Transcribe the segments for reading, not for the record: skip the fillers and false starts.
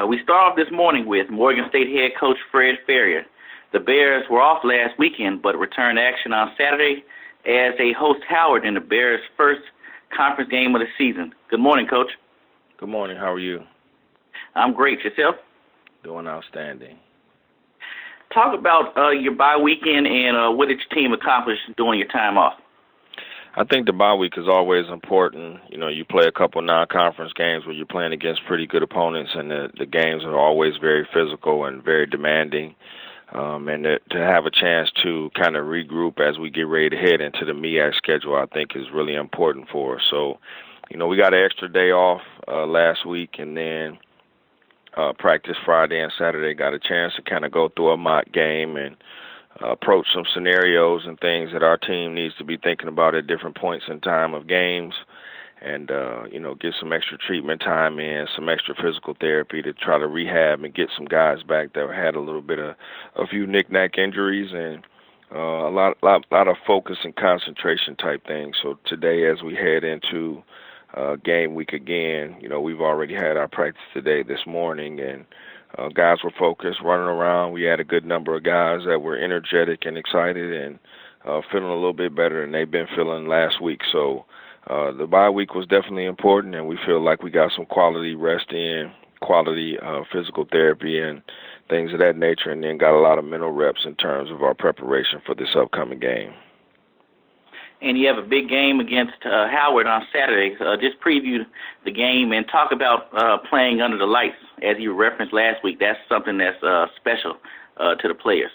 We start off this morning with Morgan State head coach Fred Farrier. The Bears were off last weekend, but returned to action on Saturday as they host Howard in the Bears' first conference game of the season. Good morning, Coach. Good morning. How are you? I'm great. Yourself? Doing outstanding. Talk about your bye weekend and what did your team accomplish during your time off? I think the bye week is always important. You know, you play a couple non-conference games where you're playing against pretty good opponents, and the games are always very physical and very demanding. And to have a chance to kind of regroup as we get ready to head into the MEAC schedule, I think is really important for us. So, you know, we got an extra day off last week, and then practice Friday and Saturday. Got a chance to kind of go through a mock game and approach some scenarios and things that our team needs to be thinking about at different points in time of games, and you know, get some extra treatment time in, some extra physical therapy to try to rehab and get some guys back that had a few knick-knack injuries, and a lot of focus and concentration type things. So today, as we head into game week again, you know, we've already had our practice today this morning, and guys were focused, running around. We had a good number of guys that were energetic and excited and feeling a little bit better than they've been feeling last week. So the bye week was definitely important, and we feel like we got some quality rest in, quality physical therapy and things of that nature, and then got a lot of mental reps in terms of our preparation for this upcoming game. And you have a big game against Howard on Saturday. Just preview the game and talk about playing under the lights, as you referenced last week. That's something that's special to the players.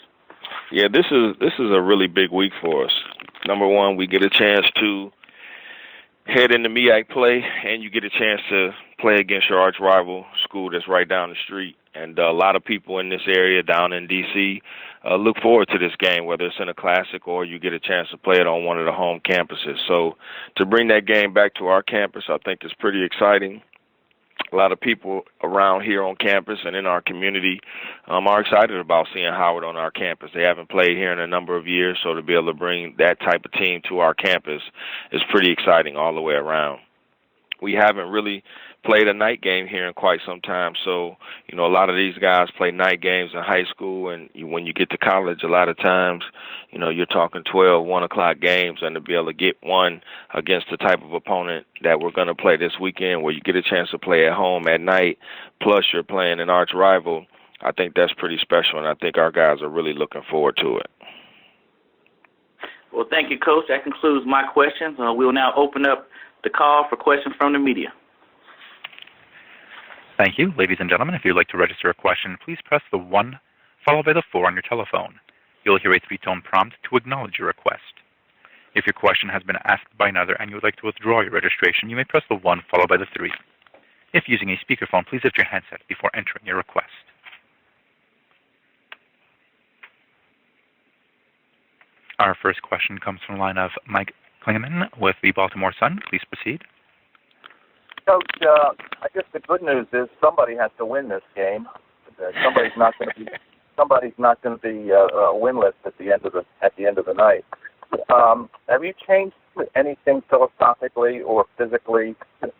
Yeah, this is a really big week for us. Number one, we get a chance to head into MEAC play, and you get a chance to play against your arch rival school that's right down the street. And a lot of people in this area down in D.C. Look forward to this game, whether it's in a classic or you get a chance to play it on one of the home campuses. So to bring that game back to our campus, I think is pretty exciting. A lot of people around here on campus and in our community are excited about seeing Howard on our campus. They haven't played here in a number of years, so to be able to bring that type of team to our campus is pretty exciting all the way around. We haven't really played a night game here in quite some time, so, you know, a lot of these guys play night games in high school, and when you get to college, a lot of times, you know, you're talking 12, 1 o'clock games, and to be able to get one against the type of opponent that we're going to play this weekend, where you get a chance to play at home at night, plus you're playing an arch rival, I think that's pretty special, and I think our guys are really looking forward to it. Well, thank you, Coach. That concludes my questions. We will now open up the call for questions from the media. Thank you. Ladies and gentlemen, if you'd like to register a question, please press the 1 followed by the 4 on your telephone. You'll hear a 3-tone prompt to acknowledge your request. If your question has been asked by another and you would like to withdraw your registration, you may press the 1 followed by the 3. If using a speakerphone, please lift your handset before entering your request. Our first question comes from the line of Mike Klingeman with the Baltimore Sun. Please proceed. Coach, I guess the good news is somebody has to win this game. Somebody's not going to be winless at the end of the night. Have you changed anything philosophically or physically since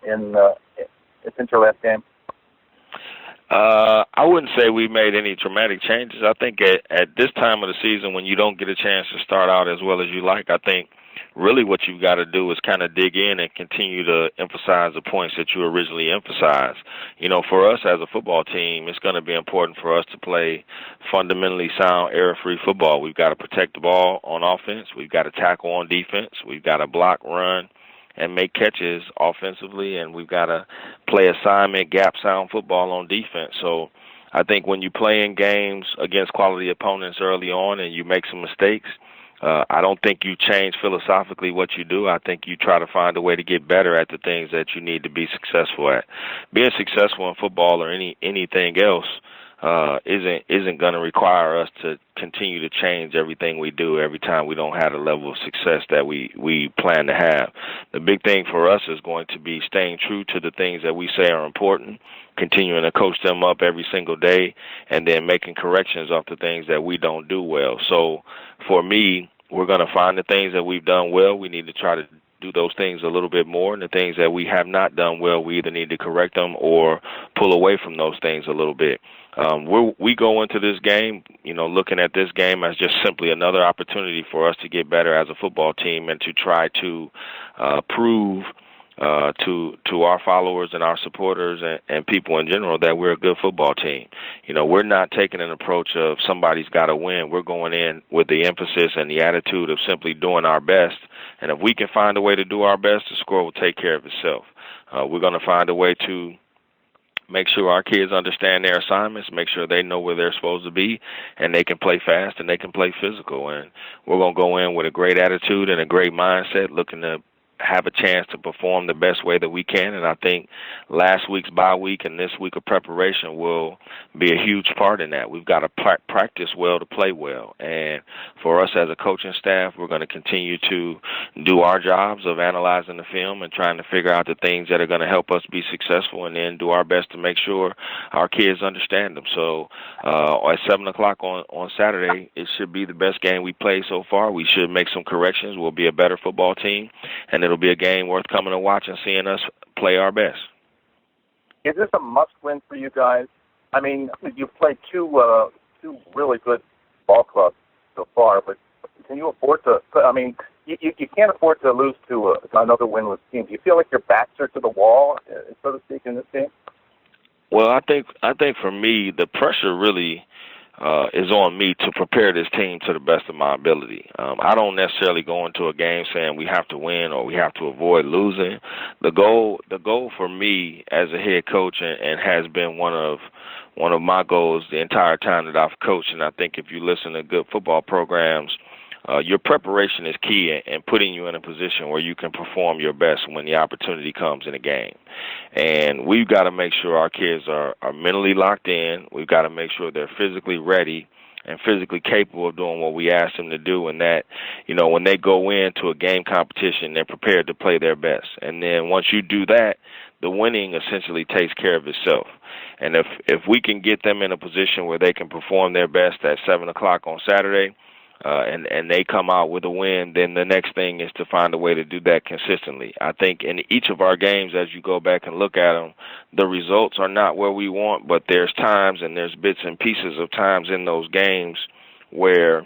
your last game? I wouldn't say we made any dramatic changes. I think at this time of the season, when you don't get a chance to start out as well as you like, I think really what you've got to do is kind of dig in and continue to emphasize the points that you originally emphasized. You know, for us as a football team, it's going to be important for us to play fundamentally sound, error-free football. We've got to protect the ball on offense. We've got to tackle on defense. We've got to block, run, and make catches offensively, and we've got to play assignment, gap-sound football on defense. So I think when you play in games against quality opponents early on and you make some mistakes, I don't think you change philosophically what you do. I think you try to find a way to get better at the things that you need to be successful at. Being successful in football or anything else isn't going to require us to continue to change everything we do every time we don't have the level of success that we plan to have. The big thing for us is going to be staying true to the things that we say are important, continuing to coach them up every single day, and then making corrections off the things that we don't do well. So for me, we're going to find the things that we've done well. We need to try to do those things a little bit more, and the things that we have not done well, we either need to correct them or pull away from those things a little bit. We go into this game, looking at this game as just simply another opportunity for us to get better as a football team and to try to prove to our followers and our supporters and people in general that we're a good football team. We're not taking an approach of somebody's got to win. We're going in with the emphasis and the attitude of simply doing our best. And if we can find a way to do our best, the score will take care of itself. We're going to find a way to make sure our kids understand their assignments, make sure they know where they're supposed to be, and they can play fast and they can play physical. And we're going to go in with a great attitude and a great mindset, looking to have a chance to perform the best way that we can. And I think last week's bye week and this week of preparation will be a huge part in that. We've got to practice well to play well. And for us as a coaching staff, we're going to continue to do our jobs of analyzing the film and trying to figure out the things that are going to help us be successful, and then do our best to make sure our kids understand them. So at 7 o'clock on Saturday, it should be the best game we played so far. We should make some corrections. We'll be a better football team, and it'll be a game worth coming to watch and seeing us play our best. Is this a must-win for you guys? I mean, you've played two really good ball clubs so far, but can you afford to? I mean, you can't afford to lose to another winless team. Do you feel like your backs are to the wall, so to speak, in this game? Well, I think for me, the pressure really is on me to prepare this team to the best of my ability. I don't necessarily go into a game saying we have to win or we have to avoid losing. The goal for me as a head coach, and has been one of my goals the entire time that I've coached, and I think if you listen to good football programs, your preparation is key in putting you in a position where you can perform your best when the opportunity comes in a game. And we've got to make sure our kids are mentally locked in. We've got to make sure they're physically ready and physically capable of doing what we ask them to do, and that, when they go into a game competition, they're prepared to play their best. And then once you do that, the winning essentially takes care of itself. And if we can get them in a position where they can perform their best at 7 o'clock on Saturday, and they come out with a win, then the next thing is to find a way to do that consistently. I think in each of our games, as you go back and look at them, the results are not where we want, but there's times and there's bits and pieces of times in those games where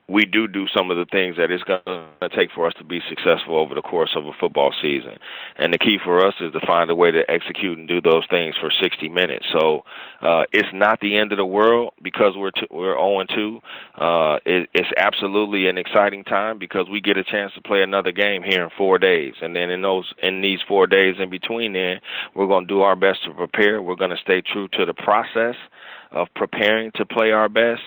we do some of the things that it's going to take for us to be successful over the course of a football season. And the key for us is to find a way to execute and do those things for 60 minutes. So it's not the end of the world because we're 0-2. It's absolutely an exciting time because we get a chance to play another game here in 4 days. And then in these 4 days in between then, we're going to do our best to prepare. We're going to stay true to the process of preparing to play our best.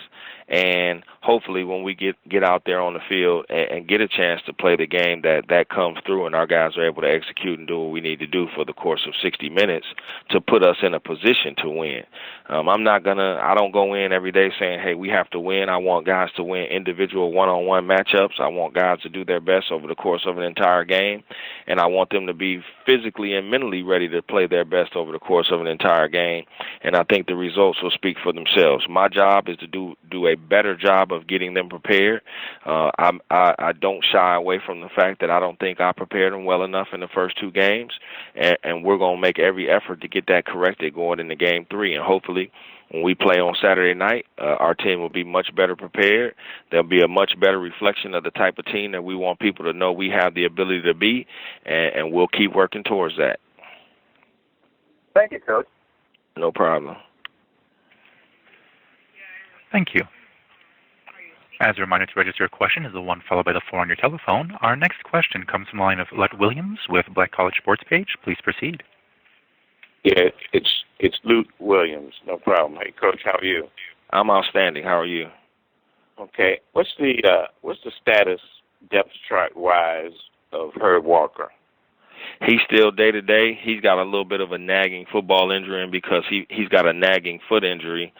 And hopefully when we get out there on the field and get a chance to play the game, that comes through and our guys are able to execute and do what we need to do for the course of 60 minutes to put us in a position to win. I don't go in every day saying, hey, we have to win. I want guys to win individual one-on-one matchups. I want guys to do their best over the course of an entire game, and I want them to be physically and mentally ready to play their best over the course of an entire game. And I think the results will speak for themselves. My job is to do a better job of getting them prepared. I don't shy away from the fact that I don't think I prepared them well enough in the first two games, and we're going to make every effort to get that corrected going into Game 3. And hopefully when we play on Saturday night, our team will be much better prepared. There'll be a much better reflection of the type of team that we want people to know we have the ability to be, and we'll keep working towards that. Thank you, Coach. No problem. Thank you. As a reminder, to register a question is the 1 followed by the 4 on your telephone. Our next question comes from the line of Lute Williams with Black College Sports Page. Please proceed. Yeah, it's Lute Williams. No problem. Hey, Coach, how are you? I'm outstanding. How are you? Okay. What's the status depth chart wise of Herb Walker? He's still day-to-day. He's got a little bit of a nagging football injury, and because he's got a nagging foot injury,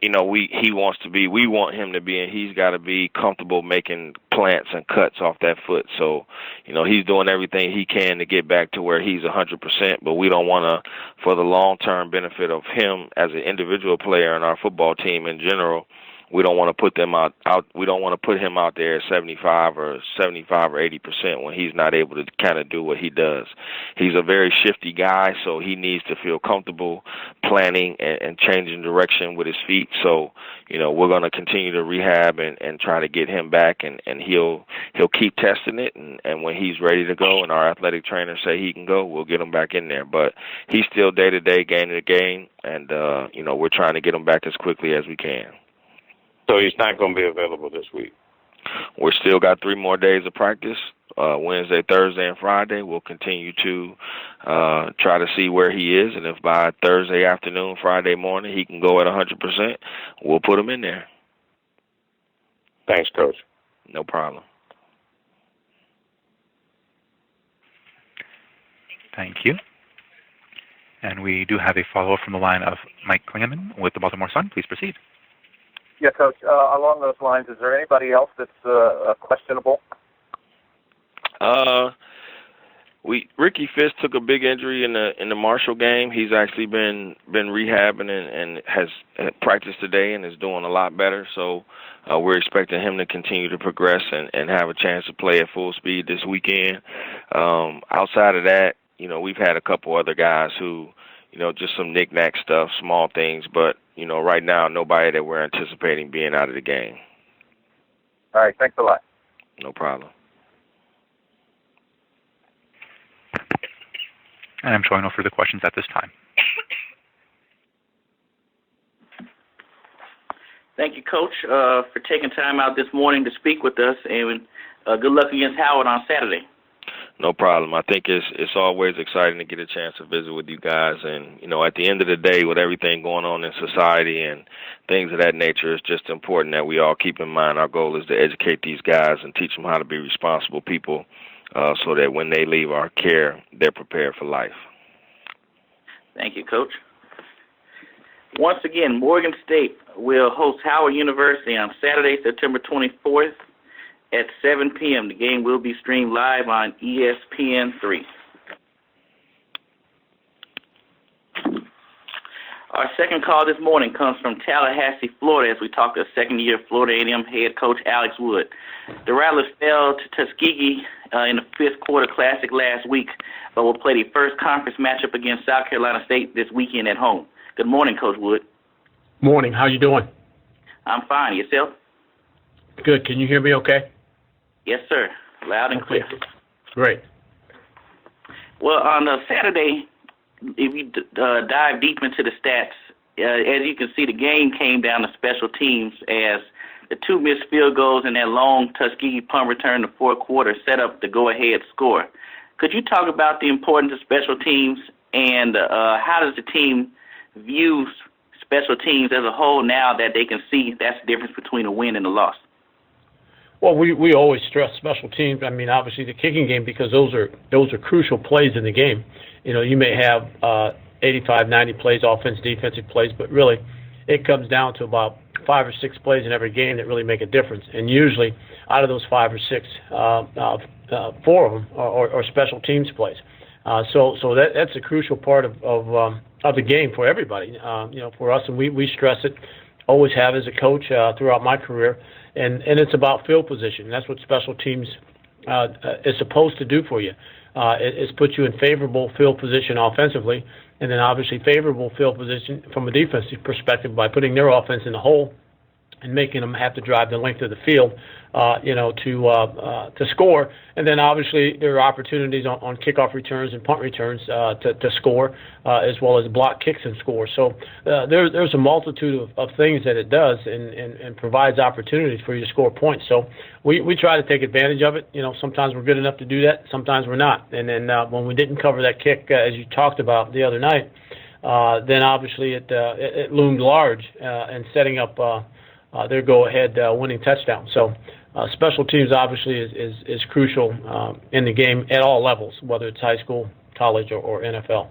we want him to be, and he's got to be comfortable making plants and cuts off that foot. So, he's doing everything he can to get back to where he's 100%, but we don't want to, for the long-term benefit of him as an individual player and our football team in general, we don't want to put them out. We don't want to put him out there at 75 or 80% when he's not able to kind of do what he does. He's a very shifty guy, so he needs to feel comfortable planning and changing direction with his feet. So, we're going to continue to rehab and try to get him back, and he'll keep testing it. And when he's ready to go and our athletic trainers say he can go, we'll get him back in there. But he's still day-to-day, game-to-game, and, we're trying to get him back as quickly as we can. So he's not going to be available this week? We're still got 3 more days of practice, Wednesday, Thursday, and Friday. We'll continue to try to see where he is, and if by Thursday afternoon, Friday morning, he can go at 100%, we'll put him in there. Thanks, Coach. No problem. Thank you. And we do have a follow-up from the line of Mike Klingeman with the Baltimore Sun. Please proceed. Yeah, Coach. Along those lines, is there anybody else that's questionable? Ricky Fisk took a big injury in the Marshall game. He's actually been rehabbing and has practiced today and is doing a lot better. So we're expecting him to continue to progress and have a chance to play at full speed this weekend. Outside of that, we've had a couple other guys who, just some knick-knack stuff, small things, but, right now, nobody that we're anticipating being out of the game. All right, thanks a lot. No problem. And I'm showing no further questions at this time. Thank you, Coach, for taking time out this morning to speak with us, and good luck against Howard on Saturday. No problem. I think it's always exciting to get a chance to visit with you guys. And, at the end of the day, with everything going on in society and things of that nature, it's just important that we all keep in mind our goal is to educate these guys and teach them how to be responsible people so that when they leave our care, they're prepared for life. Thank you, Coach. Once again, Morgan State will host Howard University on Saturday, September 24th. At 7 p.m., the game will be streamed live on ESPN3. Our second call this morning comes from Tallahassee, Florida, as we talk to second-year Florida A&M head coach Alex Wood. The Rattlers fell to Tuskegee in the fifth quarter classic last week, but will play the first conference matchup against South Carolina State this weekend at home. Good morning, Coach Wood. Morning. How you doing? I'm fine. Yourself? Good. Can you hear me okay? Yes, sir. Loud and clear. Great. Well, on Saturday, if you dive deep into the stats, as you can see, the game came down to special teams as the 2 missed field goals and that long Tuskegee punt return in the fourth quarter set up the go-ahead score. Could you talk about the importance of special teams and how does the team view special teams as a whole now that they can see that's the difference between a win and a loss? Well, we always stress special teams. I mean, obviously the kicking game, because those are crucial plays in the game. You may have 85, 90 plays, offense, defensive plays, but really it comes down to about 5 or 6 plays in every game that really make a difference. And usually out of those 5 or 6, 4 of them are special teams plays. So that's a crucial part of the game for everybody. For us, and we stress it, always have as a coach throughout my career. And it's about field position. That's what special teams is supposed to do for you. It's put you in favorable field position offensively, and then obviously favorable field position from a defensive perspective by putting their offense in the hole and making them have to drive the length of the field, to score. And then obviously there are opportunities on kickoff returns and punt returns to score, as well as block kicks and score. So there's a multitude of things that it does and provides opportunities for you to score points. So we try to take advantage of it. Sometimes we're good enough to do that, sometimes we're not. And then when we didn't cover that kick, as you talked about the other night, then obviously it loomed large in setting up their go-ahead winning touchdown. So special teams obviously is crucial in the game at all levels, whether it's high school, college, or NFL.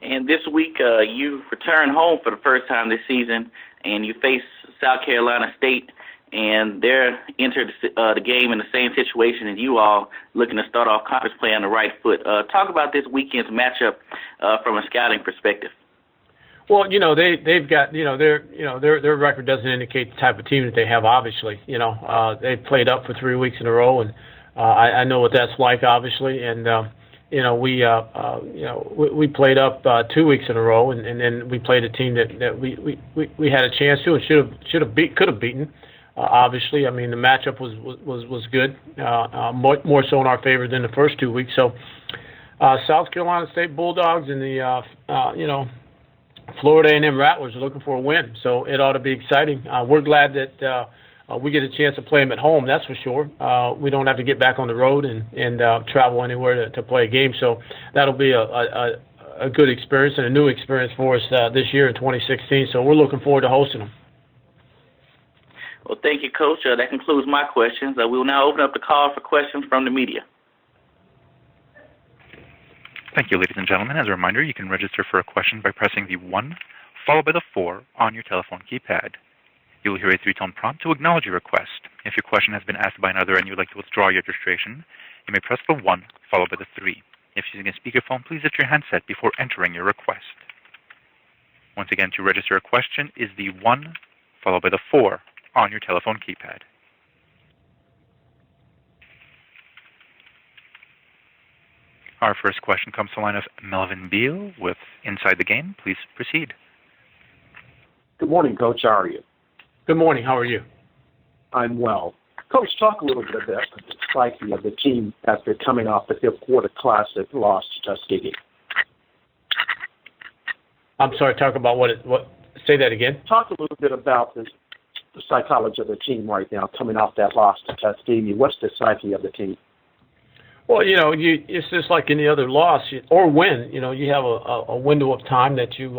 And this week you return home for the first time this season, and you face South Carolina State, and they're entered the game in the same situation as you all, looking to start off conference play on the right foot. Talk about this weekend's matchup from a scouting perspective. Well, they've got their record doesn't indicate the type of team that they have. Obviously, they've played up for 3 weeks in a row, and I know what that's like, obviously, and we played up 2 weeks in a row, and then we played a team that we had a chance to and could have beaten. Obviously, I mean the matchup was good, more so in our favor than the first 2 weeks. So South Carolina State Bulldogs and the Florida A&M Rattlers are looking for a win, so it ought to be exciting. We're glad that we get a chance to play them at home, that's for sure. We don't have to get back on the road and travel anywhere to play a game, so that'll be a good experience and a new experience for us this year in 2016, so we're looking forward to hosting them. Well, thank you, Coach. That concludes my questions. We will now open up the call for questions from the media. Thank you, ladies and gentlemen. As a reminder, you can register for a question by pressing the 1 followed by the 4 on your telephone keypad. You will hear a 3-tone prompt to acknowledge your request. If your question has been asked by another and you would like to withdraw your registration, you may press the 1 followed by the 3. If using a speakerphone, please lift your handset before entering your request. Once again, to register a question is the 1 followed by the 4 on your telephone keypad. Our first question comes to the line of Melvin Beal with Inside the Game. Please proceed. Good morning, Coach. How are you? Good morning. How are you? I'm well. Coach, talk a little bit about the psyche of the team after coming off the fifth quarter classic loss to Tuskegee. I'm sorry, talk about what? Say that again. Talk a little bit about the psychology of the team right now coming off that loss to Tuskegee. What's the psyche of the team? Well, it's just like any other loss or win. You have a window of time that you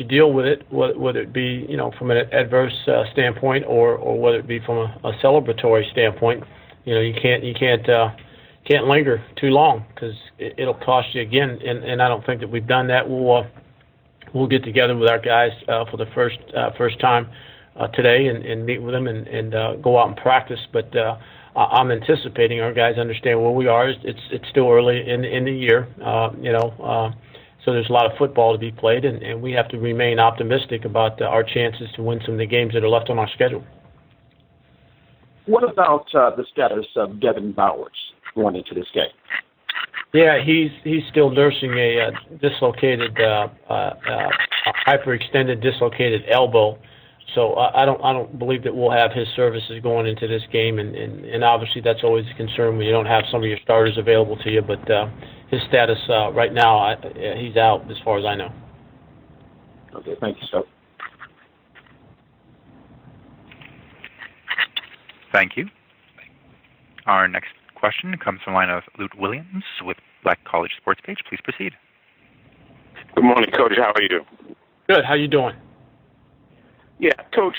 deal with it, whether it be from an adverse standpoint or whether it be from a celebratory standpoint. You can't linger too long because it'll cost you again. And I don't think that we've done that. We'll get together with our guys for the first time today and meet with them and go out and practice. But I'm anticipating our guys understand where we are. It's still early in the year, so there's a lot of football to be played, and we have to remain optimistic about our chances to win some of the games that are left on our schedule. What about the status of Devin Bowers going into this game? Yeah, he's still nursing a dislocated, hyperextended dislocated elbow. So I don't believe that we'll have his services going into this game, and obviously that's always a concern when you don't have some of your starters available to you. But his status right now, he's out as far as I know. Okay, thank you, sir. Thank you. Our next question comes from the line of Luke Williams with Black College Sports Page. Please proceed. Good morning, Coach. How are you? Good. How you doing? Yeah, Coach,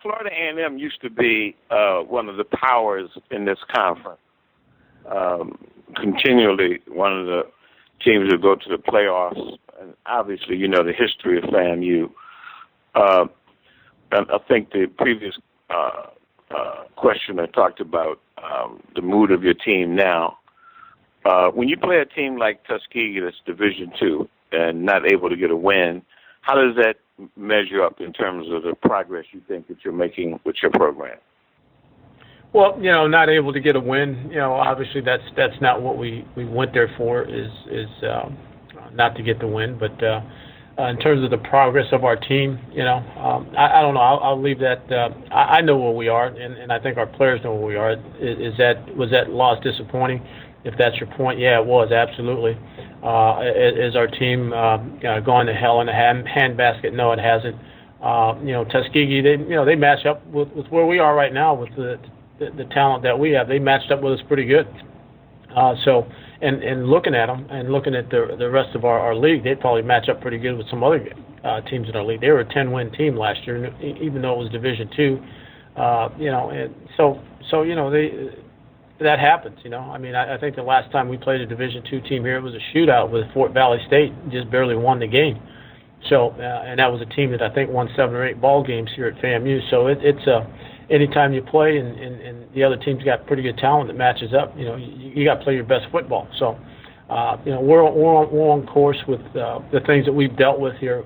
Florida A&M used to be one of the powers in this conference. Continually one of the teams that go to the playoffs. And obviously, the history of FAMU. I think the previous questioner talked about the mood of your team now. When you play a team like Tuskegee that's Division II and not able to get a win, how does that measure up in terms of the progress you think that you're making with your program? Well, not able to get a win. Obviously that's not what we went there for. Is not to get the win. But in terms of the progress of our team, I don't know. I'll leave that. I know where we are, and I think our players know where we are. Was that loss disappointing? If that's your point, yeah, it was absolutely. Is our team gone to hell in a handbasket? No, it hasn't. Tuskegee, they match up with where we are right now with the talent that we have. They matched up with us pretty good. And looking at them and looking at the rest of our league, they'd probably match up pretty good with some other teams in our league. They were a 10-win team last year, even though it was Division II. And so that happens. I think the last time we played a Division II team here, it was a shootout with Fort Valley State, just barely won the game. So, and that was a team that I think won 7 or 8 ball games here at FAMU. So it's anytime you play and the other team's got pretty good talent that matches up, you got to play your best football. So we're on course with the things that we've dealt with here.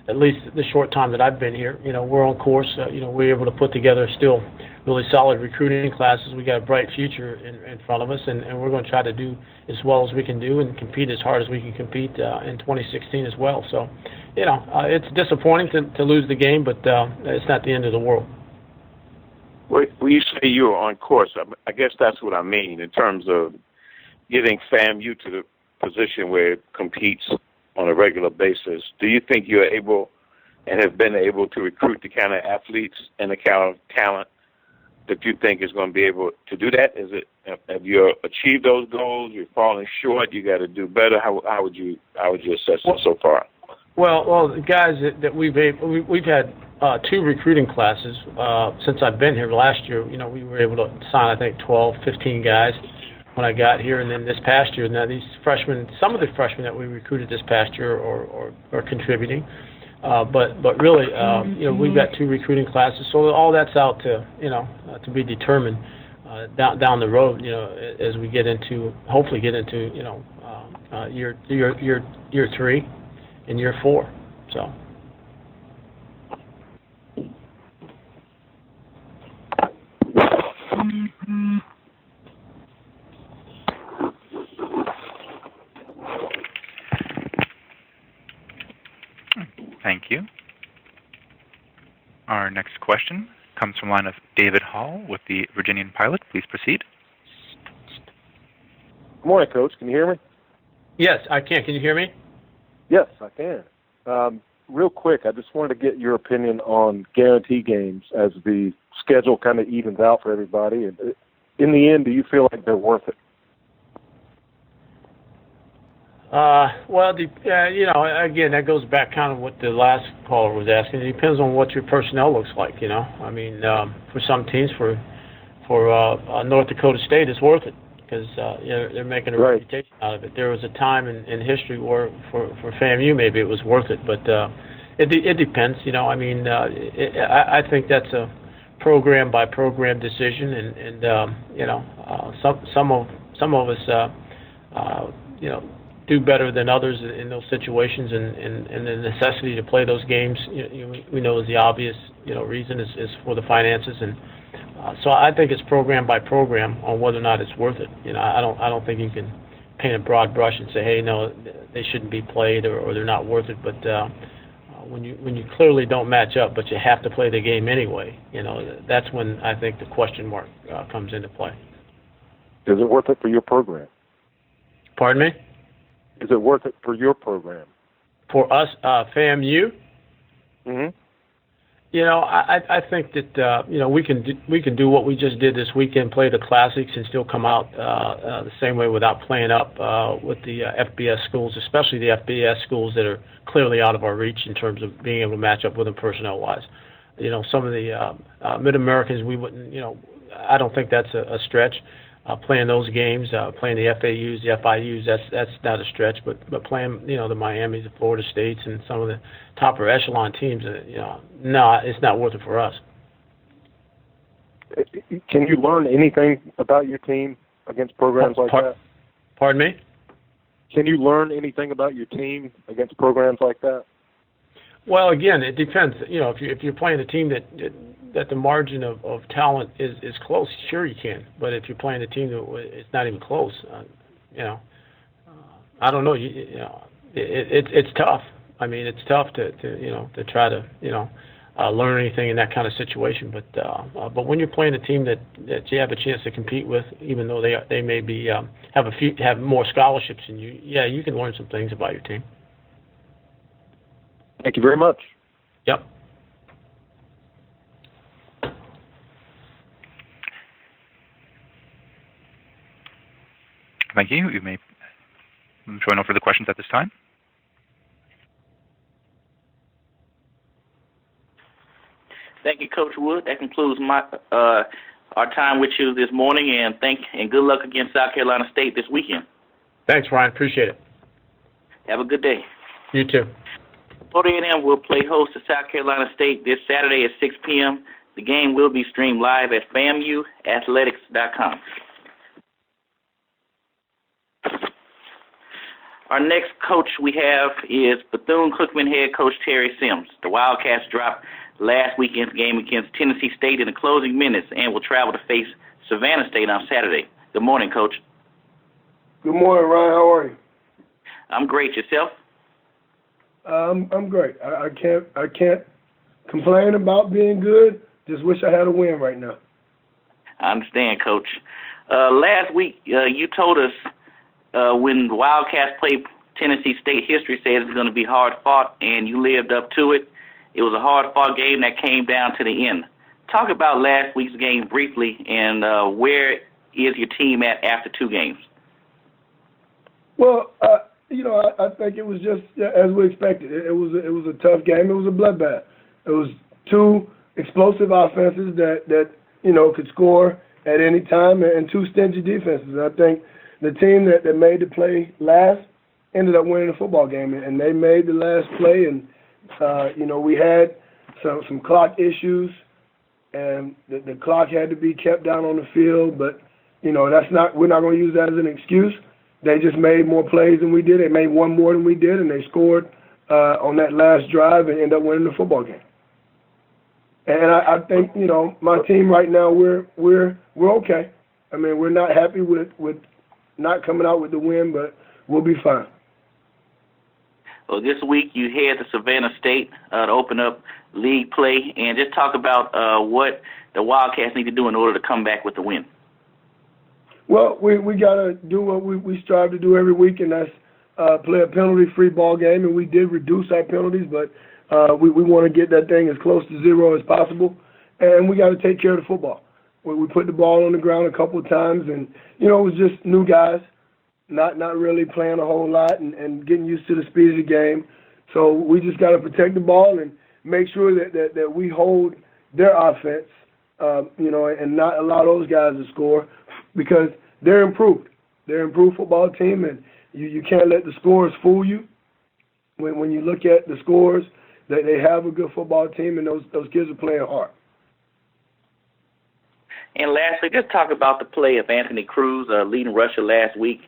At least the short time that I've been here, we're on course. We're able to put together still really solid recruiting classes. We got a bright future in front of us, and we're going to try to do as well as we can do and compete as hard as we can compete in 2016 as well. So, it's disappointing to lose the game, but it's not the end of the world. When you say you're on course, I guess that's what I mean in terms of getting FAMU to the position where it competes on a regular basis. Do you think you're able and have been able to recruit the kind of athletes and the kind of talent that you think is going to be able to do that? Have you achieved those goals? You're falling short. You got to do better. How would you assess it so far? Well, the guys that we've had 2 recruiting classes since I've been here. Last year, we were able to sign, I think, 12, 15 guys when I got here, and then this past year, now these freshmen, some of the freshmen that we recruited this past year are contributing, but really, we've got 2 recruiting classes, so all that's out to to be determined down the road, as we hopefully get into year 3 and year 4, so. Thank you. Our next question comes from the line of David Hall with the Virginian Pilot. Please proceed. Good morning, Coach. Can you hear me? Yes, I can. Can you hear me? Yes, I can. Real quick, I just wanted to get your opinion on guarantee games as the schedule kind of evens out for everybody. And in the end, do you feel like they're worth it? Well, again, that goes back kind of what the last caller was asking. It depends on what your personnel looks like, I mean, for some teams, for North Dakota State, it's worth it because they're making a reputation out of it. There was a time in history where for FAMU maybe it was worth it, but it depends, I mean, I think that's a program by program decision, and some of us, do better than others in those situations, and the necessity to play those games, we know is the obvious, reason is for the finances, and so I think it's program by program on whether or not it's worth it. I don't think you can paint a broad brush and say, hey, no, they shouldn't be played or they're not worth it. But when you clearly don't match up, but you have to play the game anyway, that's when I think the question mark comes into play. Is it worth it for your program? Pardon me? Is it worth it for your program? For us, FAMU? Mm-hmm. I think that we can do what we just did this weekend, play the classics, and still come out the same way without playing up with the FBS schools, especially the FBS schools that are clearly out of our reach in terms of being able to match up with them personnel-wise. Some of the Mid-Americans, we wouldn't. I don't think that's a stretch. Playing those games, playing the FAUs, the FIUs, that's not a stretch. But playing, the Miamis, the Florida States, and some of the topper echelon teams, no, it's not worth it for us. Can you learn anything about your team against programs like that? Pardon me? Can you learn anything about your team against programs like that? Well, again, it depends. If you're playing a team that the margin of talent is close, sure you can. But if you're playing a team that it's not even close, I don't know. It's tough. I mean, it's tough to try to learn anything in that kind of situation. But when you're playing a team that you have a chance to compete with, even though they may be have more scholarships than you, you can learn some things about your team. Thank you very much. Yep. Thank you. You may show no further questions at this time. Thank you, Coach Wood. That concludes our time with you this morning, and good luck against South Carolina State this weekend. Thanks, Ryan. Appreciate it. Have a good day. You too. Florida A&M will play host to South Carolina State this Saturday at 6 p.m. The game will be streamed live at FAMUathletics.com. Our next coach we have is Bethune-Cookman head coach Terry Sims. The Wildcats dropped last weekend's game against Tennessee State in the closing minutes and will travel to face Savannah State on Saturday. Good morning, Coach. Good morning, Ryan. How are you? I'm great. Yourself? I'm great. I can't complain about being good. Just wish I had a win right now. I understand, Coach. Last week, you told us when the Wildcats played Tennessee State, history says it's going to be hard-fought, and you lived up to it. It was a hard-fought game that came down to the end. Talk about last week's game briefly, and where is your team at after 2 games? Well, I think it was just as we expected. It was a tough game. It was a bloodbath. It was 2 explosive offenses that could score at any time, and 2 stingy defenses. And I think the team that made the play last ended up winning the football game, and they made the last play. And we had some clock issues, and the clock had to be kept down on the field. But we're not going to use that as an excuse. They just made more plays than we did. They made 1 more than we did, and they scored on that last drive and ended up winning the football game. And I think my team right now we're okay. I mean, we're not happy with not coming out with the win, but we'll be fine. Well, this week you head to Savannah State to open up league play, and just talk about what the Wildcats need to do in order to come back with the win. Well, we got to do what we strive to do every week, and that's play a penalty-free ball game, and we did reduce our penalties, but we want to get that thing as close to 0 as possible, and we got to take care of the football. We put the ball on the ground a couple of times, and, it was just new guys, not really playing a whole lot and getting used to the speed of the game. So we just got to protect the ball and make sure that we hold their offense, and not allow those guys to score, because they're improved. They're an improved football team, and you can't let the scores fool you. When you look at the scores, they have a good football team, and those kids are playing hard. And lastly, just talk about the play of Anthony Cruz, leading rusher last week,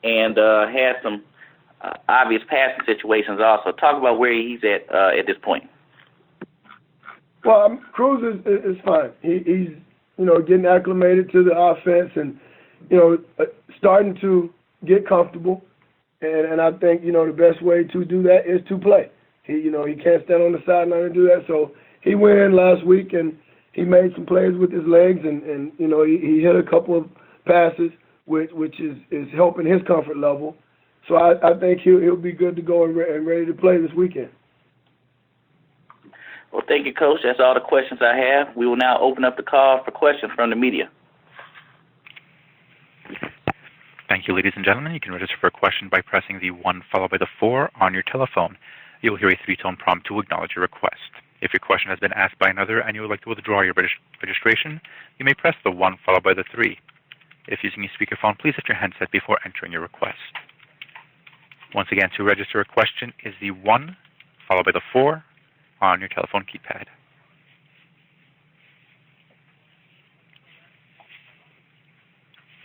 and had some obvious passing situations also. Talk about where he's at this point. Well, Cruz is fine. He's getting acclimated to the offense and starting to get comfortable. And I think the best way to do that is to play. He can't stand on the sideline and do that. So he went in last week and he made some plays with his legs, and he hit a couple of passes, which is helping his comfort level. So I think he'll be good to go and ready to play this weekend. Well, thank you, Coach. That's all the questions I have. We will now open up the call for questions from the media. Thank you, ladies and gentlemen. You can register for a question by pressing the 1 followed by the 4 on your telephone. You will hear a 3-tone prompt to acknowledge your request. If your question has been asked by another and you would like to withdraw your registration, you may press the 1 followed by the 3. If using a speakerphone, please lift your handset before entering your request. Once again, to register a question is the 1 followed by the 4 on your telephone keypad.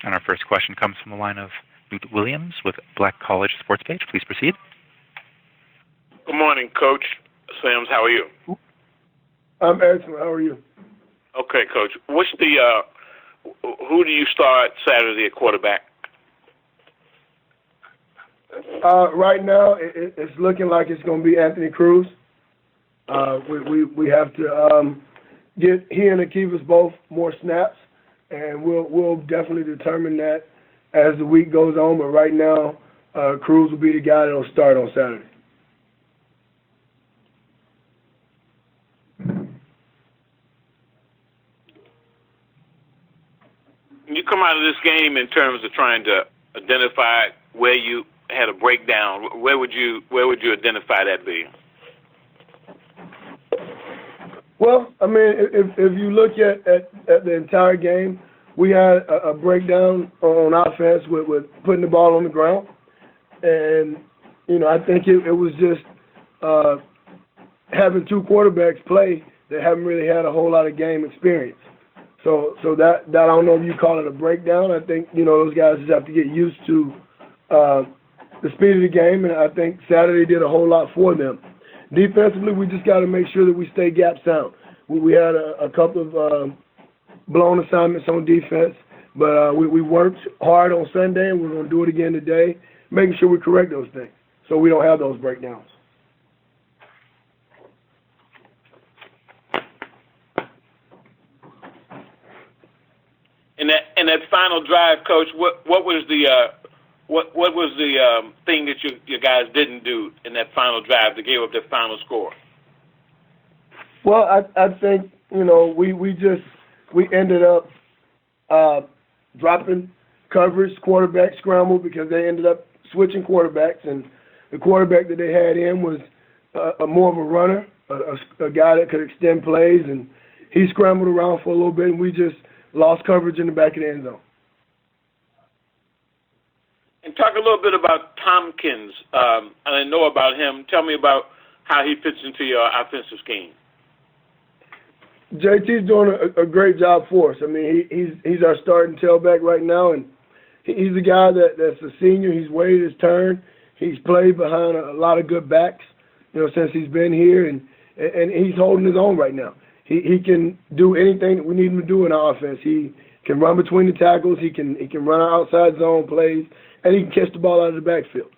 And our first question comes from the line of Newt Williams with Black College Sports Page. Please proceed. Good morning, Coach Sims. How are you? I'm excellent. How are you? Okay, Coach. What's who do you start Saturday at quarterback? Right now, it's looking like it's going to be Anthony Cruz. We have to get he and Akiva's both more snaps, and we'll definitely determine that as the week goes on. But right now, Cruz will be the guy that'll start on Saturday. You come out of this game in terms of trying to identify where you had a breakdown. Where would you identify that being? Well, I mean, if you look at the entire game, we had a breakdown on offense with putting the ball on the ground. And, I think it was just having 2 quarterbacks play that haven't really had a whole lot of game experience. So that I don't know if you call it a breakdown. I think, those guys just have to get used to the speed of the game, and I think Saturday did a whole lot for them. Defensively, we just got to make sure that we stay gap sound. We had a couple of blown assignments on defense, but we worked hard on Sunday, and we're going to do it again today, making sure we correct those things so we don't have those breakdowns. In that final drive, Coach, what was the thing that you guys didn't do in that final drive that gave up the final score? Well, I think we ended up dropping coverage, quarterback scramble, because they ended up switching quarterbacks, and the quarterback that they had in was more of a runner, a guy that could extend plays, and he scrambled around for a little bit, and we just lost coverage in the back of the end zone. And talk a little bit about Tompkins. I know about him. Tell me about how he fits into your offensive scheme. JT's doing a great job for us. I mean, he's our starting tailback right now, and he's a guy that's a senior. He's waited his turn. He's played behind a lot of good backs, since he's been here, and he's holding his own right now. He can do anything that we need him to do in our offense. He can run between the tackles. He can run our outside zone plays, and he can catch the ball out of the backfield,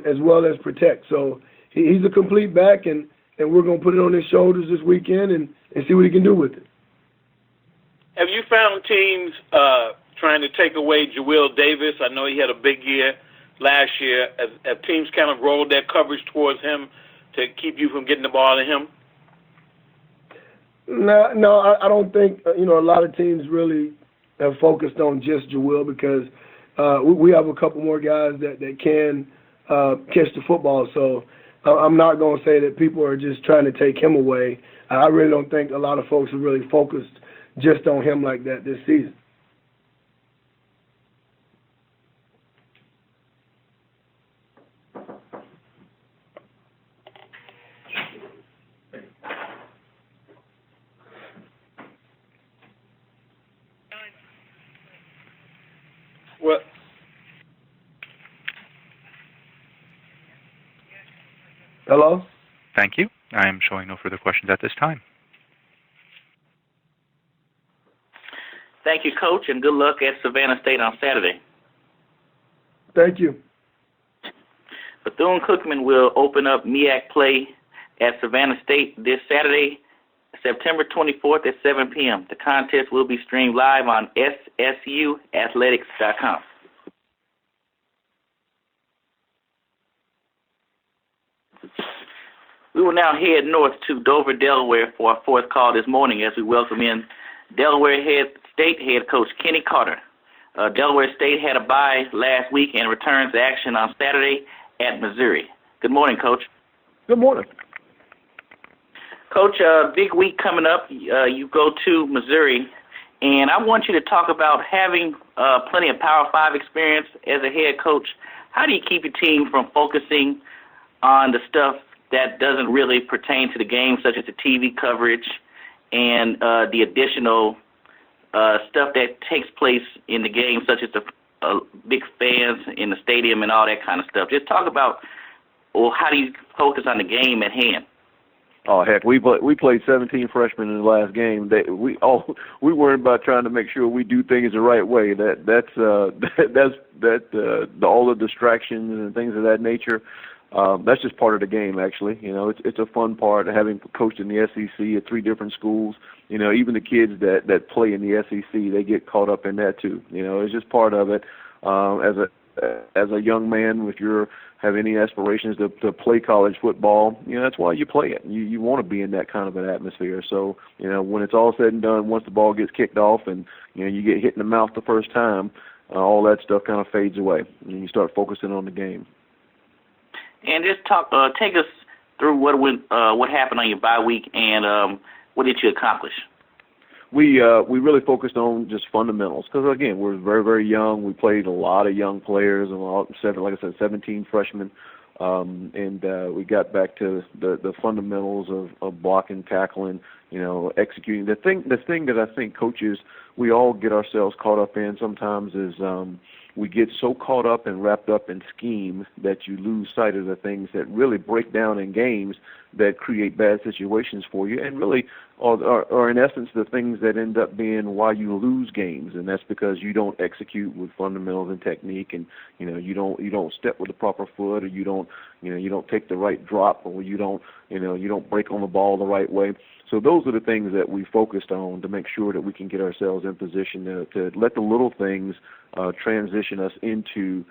as well as protect. So he's a complete back, and we're going to put it on his shoulders this weekend and see what he can do with it. Have you found teams trying to take away Jawil Davis? I know he had a big year last year. Have teams kind of rolled their coverage towards him to keep you from getting the ball to him? No, I don't think, a lot of teams really have focused on just Jawil, because we have a couple more guys that can catch the football. So I'm not going to say that people are just trying to take him away. I really don't think a lot of folks are really focused just on him like that this season. Well, hello? Thank you. I am showing no further questions at this time. Thank you, Coach, and good luck at Savannah State on Saturday. Thank you. Bethune-Cookman will open up MEAC play at Savannah State this Saturday, September 24th at 7 p.m. The contest will be streamed live on SSUathletics.com. We will now head north to Dover, Delaware for our fourth call this morning as we welcome in Delaware State head coach Kenny Carter. Delaware State had a bye last week and returns to action on Saturday at Missouri. Good morning, Coach. Good morning. Coach, big week coming up. You go to Missouri, and I want you to talk about having plenty of Power 5 experience as a head coach. How do you keep your team from focusing on the stuff that doesn't really pertain to the game, such as the TV coverage and the additional stuff that takes place in the game, such as the big fans in the stadium and all that kind of stuff? Just talk about, how do you focus on the game at hand? Oh heck, we played 17 freshmen in the last game. We worried about trying to make sure we do things the right way. That's all the distractions and things of that nature. That's just part of the game, actually. It's a fun part, having coached in the SEC at 3 different schools. Even the kids that play in the SEC, they get caught up in that too. It's just part of it. As a young man, if you have any aspirations to play college football, that's why you play it. You want to be in that kind of an atmosphere. So, when it's all said and done, once the ball gets kicked off and you get hit in the mouth the first time, all that stuff kind of fades away, and you start focusing on the game. And just take us through what happened on your bye week and what did you accomplish? We really focused on just fundamentals because, again, we're very, very young. We played a lot of young players, and like I said, 17 freshmen, and we got back to the fundamentals of blocking, tackling, executing. The thing that I think coaches, we all get ourselves caught up in sometimes is we get so caught up and wrapped up in scheme that you lose sight of the things that really break down in games that create bad situations for you, and really are in essence the things that end up being why you lose games, and that's because you don't execute with fundamentals and technique, and you don't step with the proper foot, or you don't take the right drop, or you don't break on the ball the right way. So those are the things that we focused on to make sure that we can get ourselves in position to let the little things transition us into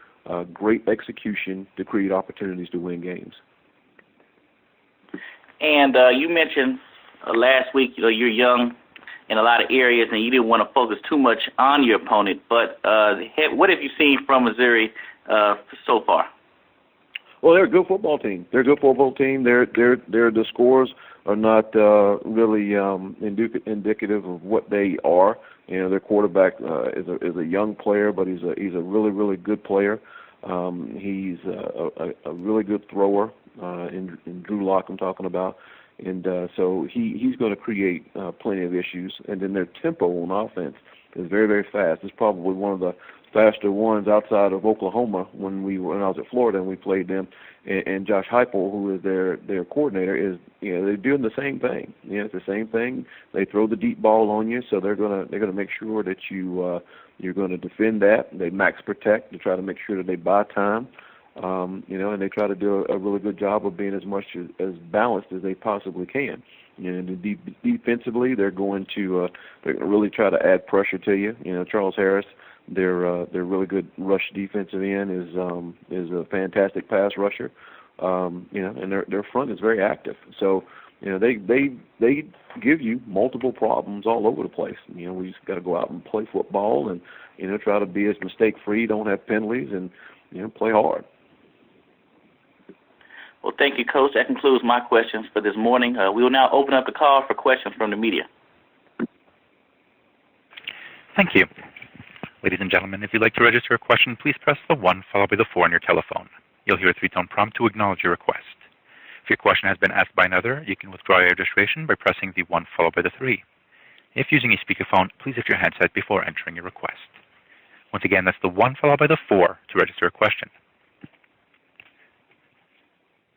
great execution to create opportunities to win games. And you mentioned last week, you're young in a lot of areas, and you didn't want to focus too much on your opponent. But what have you seen from Missouri so far? Well, they're a good football team. They're the scores are not really indicative of what they are. Their quarterback is a young player, but he's a really, really good player. He's a really good thrower in Drew Lock I'm talking about. And so he's going to create plenty of issues. And then their tempo on offense is very, very fast. It's probably one of the faster ones outside of Oklahoma when I was at Florida and we played them. And Josh Heupel, who is their coordinator, is they're doing the same thing. It's the same thing. They throw the deep ball on you, so they're gonna make sure that you're going to defend that. They max protect to try to make sure that they buy time. And they try to do a really good job of being as much as balanced as they possibly can. And defensively, they're going to really try to add pressure to you. Charles Harris, their really good rush defensive end, is a fantastic pass rusher. And their front is very active. So they give you multiple problems all over the place. We just got to go out and play football and try to be as mistake free, don't have penalties, and play hard. Well, thank you, Coach. That concludes my questions for this morning. We will now open up the call for questions from the media. Thank you. Ladies and gentlemen, if you'd like to register a question, please press the 1 followed by the 4 on your telephone. You'll hear a 3-tone prompt to acknowledge your request. If your question has been asked by another, you can withdraw your registration by pressing the 1 followed by the 3. If using a speakerphone, please lift your handset before entering your request. Once again, that's the 1 followed by the 4 to register a question.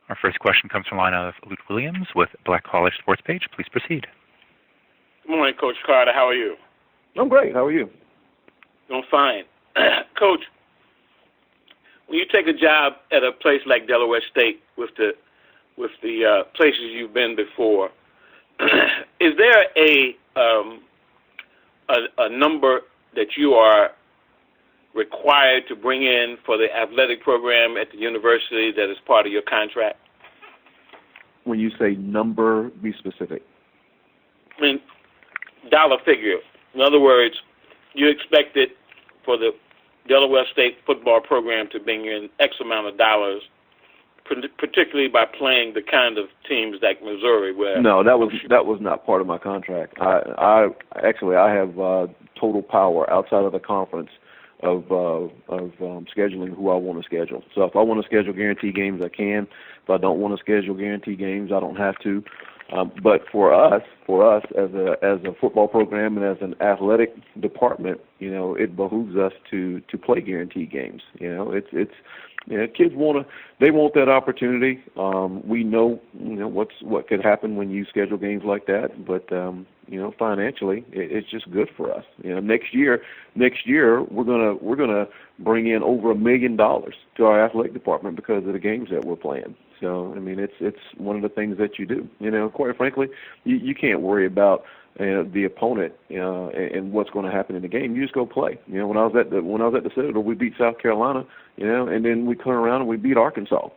Our first question comes from the line of Luke Williams with Black College Sports Page. Please proceed. Good morning, Coach Carter. How are you? I'm great. How are you? Doing fine. Coach, when you take a job at a place like Delaware State with the places you've been before, is there a number that you are required to bring in for the athletic program at the university that is part of your contract? When you say number, be specific. I mean, dollar figure. In other words, you expected for the Delaware State football program to bring in X amount of dollars, particularly by playing the kind of teams like Missouri. No, that was not part of my contract. I have total power outside of the conference of scheduling who I want to schedule. So if I want to schedule guarantee games, I can. If I don't want to schedule guarantee games, I don't have to. But for us as a football program and as an athletic department, it behooves us to play guarantee games. Kids want that opportunity. We know what could happen when you schedule games like that, but financially it's just good for us. Next year we're gonna bring in over $1 million to our athletic department because of the games that we're playing. So it's one of the things that you do. Quite frankly, you can't worry about the opponent and what's going to happen in the game. You just go play. When I was at the Citadel, we beat South Carolina, and then we turn around and we beat Arkansas.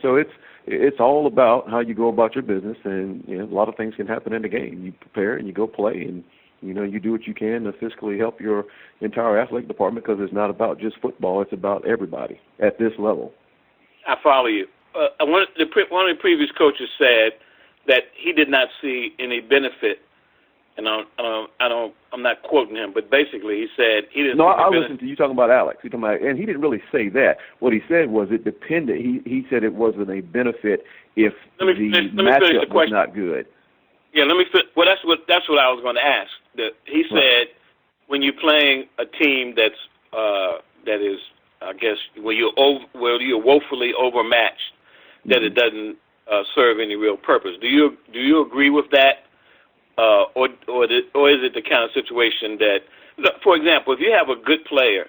So it's all about how you go about your business, and a lot of things can happen in the game. You prepare and you go play, and you do what you can to fiscally help your entire athletic department, because it's not about just football; it's about everybody at this level. I follow you. One of the previous coaches said that he did not see any benefit, and I'm not quoting him, but basically he said he didn't. No, I listened to you talking about Alex. And he didn't really say that. What he said was it depended. He said it wasn't a benefit if the matchup was not good. Yeah, well, that's what I was going to ask. He said when you're playing a team that is I guess, where you're woefully overmatched, that it doesn't serve any real purpose. Do you agree with that, or is it the kind of situation that, for example, if you have a good player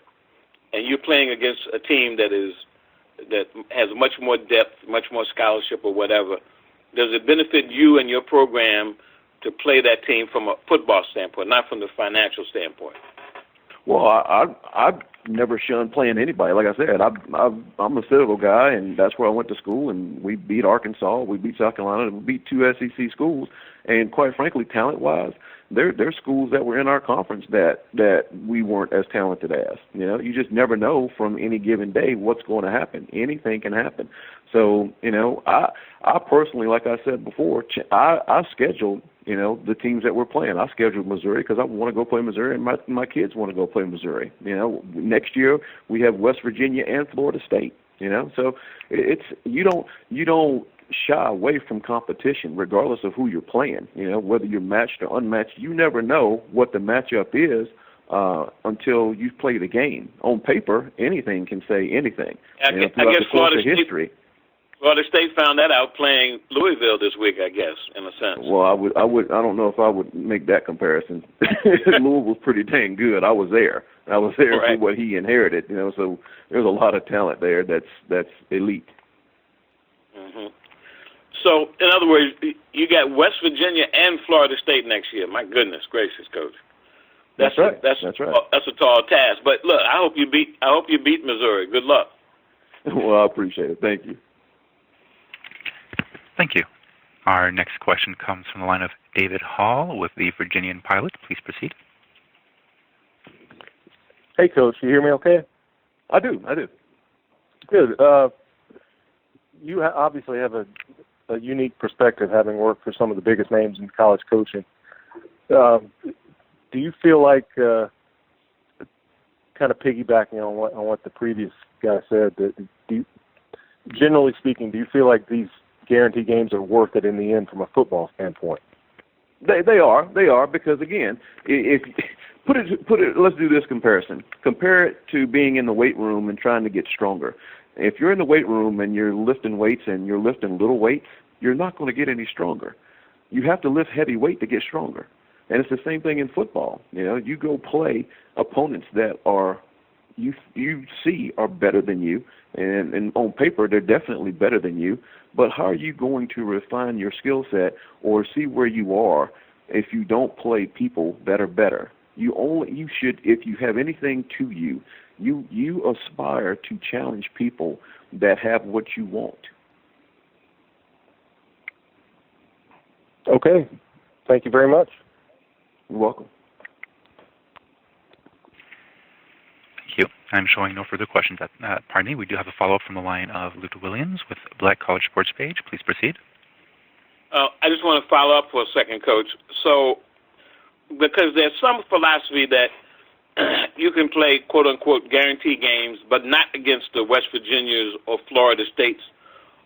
and you're playing against a team that has much more depth, much more scholarship, or whatever, does it benefit you and your program to play that team from a football standpoint, not from the financial standpoint? Well, I've never shunned playing anybody. Like I said, I'm a Citadel guy, and that's where I went to school, and we beat Arkansas, we beat South Carolina, and we beat 2 SEC schools. And quite frankly, talent-wise, there's schools that were in our conference that we weren't as talented as. You know, you just never know from any given day what's going to happen. Anything can happen. So, you know, I personally, like I said before, I scheduled, you know, the teams that we're playing. I scheduled Missouri because I want to go play Missouri, and my kids want to go play Missouri. You know, next year we have West Virginia and Florida State. You know, so it's you don't shy away from competition regardless of who you're playing. You know, whether you're matched or unmatched, you never know what the matchup is until you play the game. On paper, anything can say anything. I guess Florida State found that out playing Louisville this week, I guess, in a sense. Well, I don't know if I would make that comparison. Louisville's pretty dang good. I was there right. for what he inherited, you know, so there's a lot of talent there that's elite. Mm-hmm. So, in other words, you got West Virginia and Florida State next year. My goodness gracious, Coach. That's right. That's right. That's a tall task. But look, I hope you beat Missouri. Good luck. Well, I appreciate it. Thank you. Thank you. Our next question comes from the line of David Hall with the Virginian Pilot. Please proceed. Hey, Coach, you hear me okay? I do. Good. You obviously have a unique perspective, having worked for some of the biggest names in college coaching. Do you feel like, kind of piggybacking on what the previous guy said, generally speaking, do you feel like these guarantee games are worth it in the end from a football standpoint? They are because again, if put it, let's do this comparison. Compare it to being in the weight room and trying to get stronger. If you're in the weight room and you're lifting weights and you're lifting little weights, you're not going to get any stronger. You have to lift heavy weight to get stronger. And it's the same thing in football. You know, you go play opponents that you see are better than you, and on paper they're definitely better than you, but how are you going to refine your skill set or see where you are if you don't play people that are better? You should, if you have anything to you, you aspire to challenge people that have what you want. Okay. Thank you very much. You're welcome. Thank you. I'm showing no further questions. Pardon me, we do have a follow-up from the line of Luke Williams with Black College Sports Page. Please proceed. I just want to follow up for a second, Coach. So, because there's some philosophy that you can play, quote-unquote, guarantee games, but not against the West Virginias or Florida States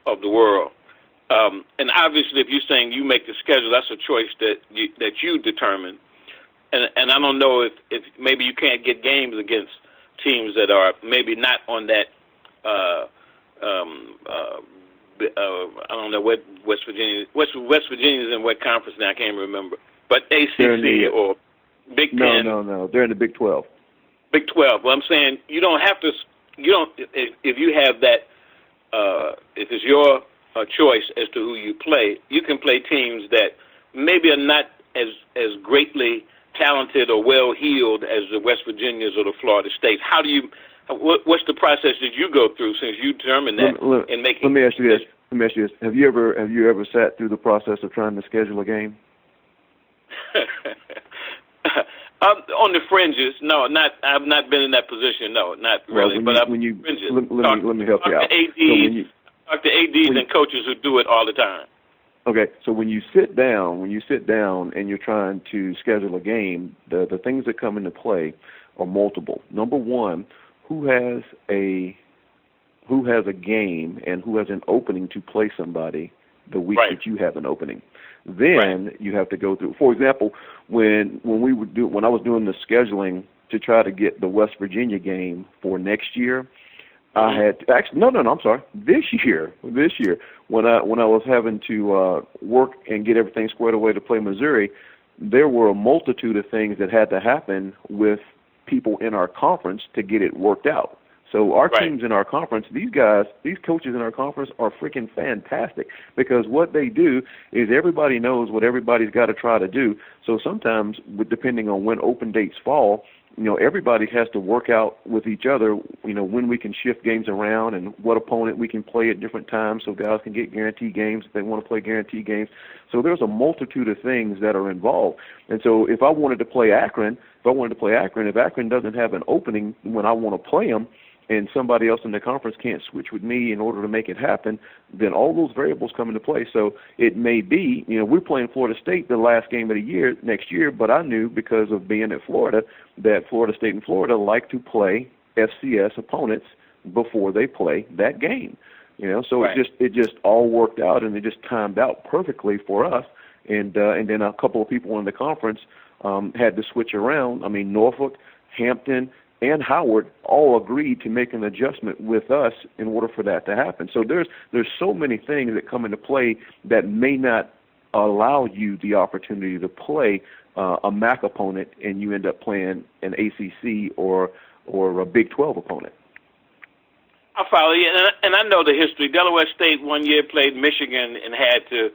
of the world. And obviously, if you're saying you make the schedule, that's a choice that you determine. And I don't know if maybe you can't get games against teams that are maybe not on that, I don't know what West Virginia's in what conference now, I can't remember. But ACC or Big Ten. No. They're in the Big 12. Big 12. Well, I'm saying you don't have to, if you have that, if it's your choice as to who you play, you can play teams that maybe are not as greatly talented or well-heeled as the West Virginias or the Florida States. How do you, what's the process that you go through since you determined that in making? Let me ask you this. Have you ever sat through the process of trying to schedule a game? On the fringes, no, not. I've not been in that position. No, not really. But I've fringes. Let me help you out. Talk to ADs and coaches who do it all the time. Okay, so when you sit down and you're trying to schedule a game, the things that come into play are multiple. Number one, who has a game and who has an opening to play somebody the week that you have an opening. Then you have to go through. For example, when I was doing the scheduling to try to get the West Virginia game for next year, I had to, actually no, I'm sorry. This year, when I was having to work and get everything squared away to play Missouri, there were a multitude of things that had to happen with people in our conference to get it worked out. So our teams in our conference, these coaches in our conference are freaking fantastic, because what they do is everybody knows what everybody's got to try to do. So sometimes, depending on when open dates fall, everybody has to work out with each other, when we can shift games around and what opponent we can play at different times so guys can get guaranteed games if they want to play guaranteed games. So there's a multitude of things that are involved. And so if I wanted to play Akron, if Akron doesn't have an opening when I want to play them, and somebody else in the conference can't switch with me in order to make it happen, then all those variables come into play. So it may be, we're playing Florida State the last game of the year next year, but I knew because of being at Florida that Florida State and Florida like to play FCS opponents before they play that game. So it just all worked out, and it just timed out perfectly for us. And then a couple of people in the conference had to switch around. I mean, Norfolk, Hampton, and Howard all agreed to make an adjustment with us in order for that to happen. So there's so many things that come into play that may not allow you the opportunity to play a MAC opponent, and you end up playing an ACC or a Big 12 opponent. I follow you, and I know the history. Delaware State one year played Michigan and had to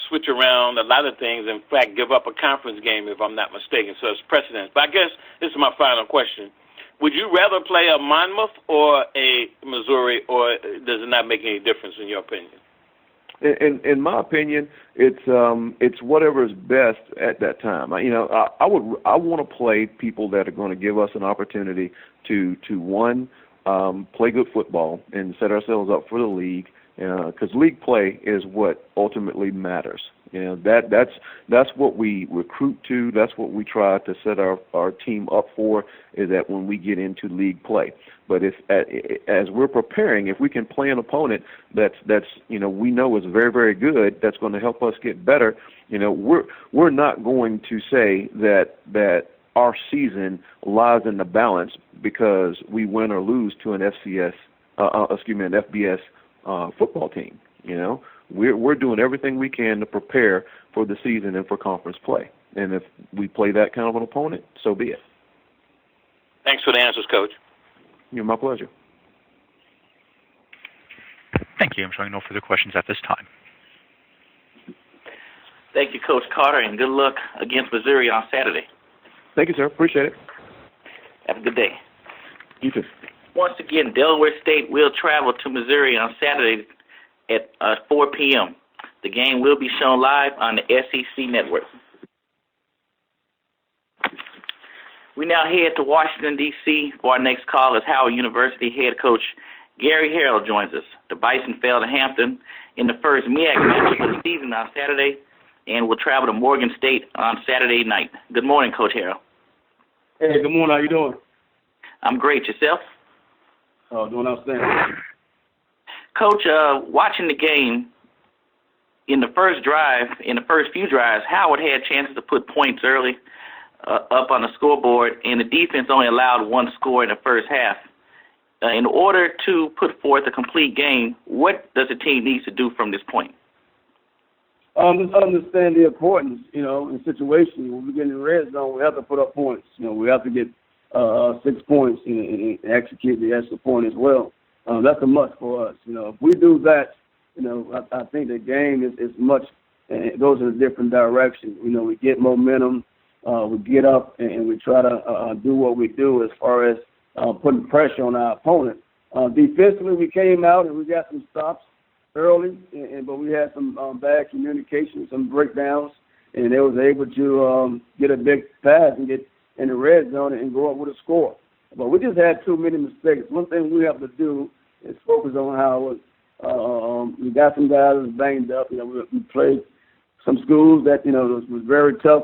switch around a lot of things. In fact, give up a conference game, if I'm not mistaken. So it's precedent. But I guess this is my final question: would you rather play a Monmouth or a Missouri, or does it not make any difference in your opinion? In my opinion, it's whatever's best at that time. I want to play people that are going to give us an opportunity to one, play good football and set ourselves up for the league. Because league play is what ultimately matters. That's what we recruit to. That's what we try to set our team up for, is that when we get into league play. But as we're preparing, if we can play an opponent that's we know is very, very good, that's going to help us get better. We're not going to say that our season lies in the balance because we win or lose to an FBS football team. We're doing everything we can to prepare for the season and for conference play. And if we play that kind of an opponent, so be it. Thanks for the answers, Coach. My pleasure. Thank you. I'm showing no further questions at this time. Thank you, Coach Carter, and good luck against Missouri on Saturday. Thank you, sir. Appreciate it. Have a good day. You too. Once again, Delaware State will travel to Missouri on Saturday at 4 p.m. The game will be shown live on the SEC Network. We now head to Washington, D.C. for our next call as Howard University head coach Gary Harrell joins us. The Bison fell to Hampton in the first MEAC match of the season on Saturday and will travel to Morgan State on Saturday night. Good morning, Coach Harrell. Hey, good morning. How you doing? I'm great. Yourself? Oh, doing outstanding. Coach, watching the game, in the first few drives, Howard had chances to put points early up on the scoreboard, and the defense only allowed one score in the first half. In order to put forth a complete game, what does the team need to do from this point? Just understand the importance, in situations when we get in the red zone, we have to put up points. We have to get 6 points and execute the extra point as well. That's a must for us. If we do that, I think the game is much, it goes in a different direction. We get momentum, we get up, and we try to do what we do as far as putting pressure on our opponent. Defensively, we came out and we got some stops early, but we had some bad communication, some breakdowns, and they was able to get a big pass and get in the red zone and go up with a score. But we just had too many mistakes. One thing we have to do is focus on how we got some guys that was banged up. We played some schools that, was very tough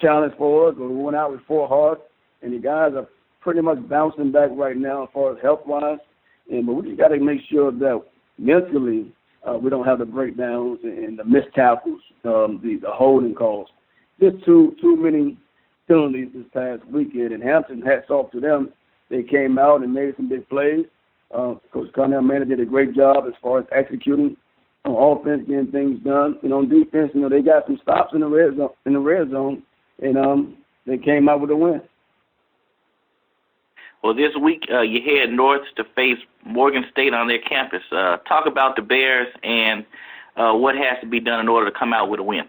challenge for us, but we went out with 4 hard, and the guys are pretty much bouncing back right now as far as health-wise. But we just got to make sure that mentally we don't have the breakdowns and the missed tackles, the holding calls. Just too many penalties this past weekend, and Hampton, hats off to them. they came out and made some big plays. Coach Connell, Maynor did a great job as far as executing on offense, getting things done. And on defense, they got some stops in the red zone, and they came out with a win. Well, this week you head north to face Morgan State on their campus. Talk about the Bears and what has to be done in order to come out with a win.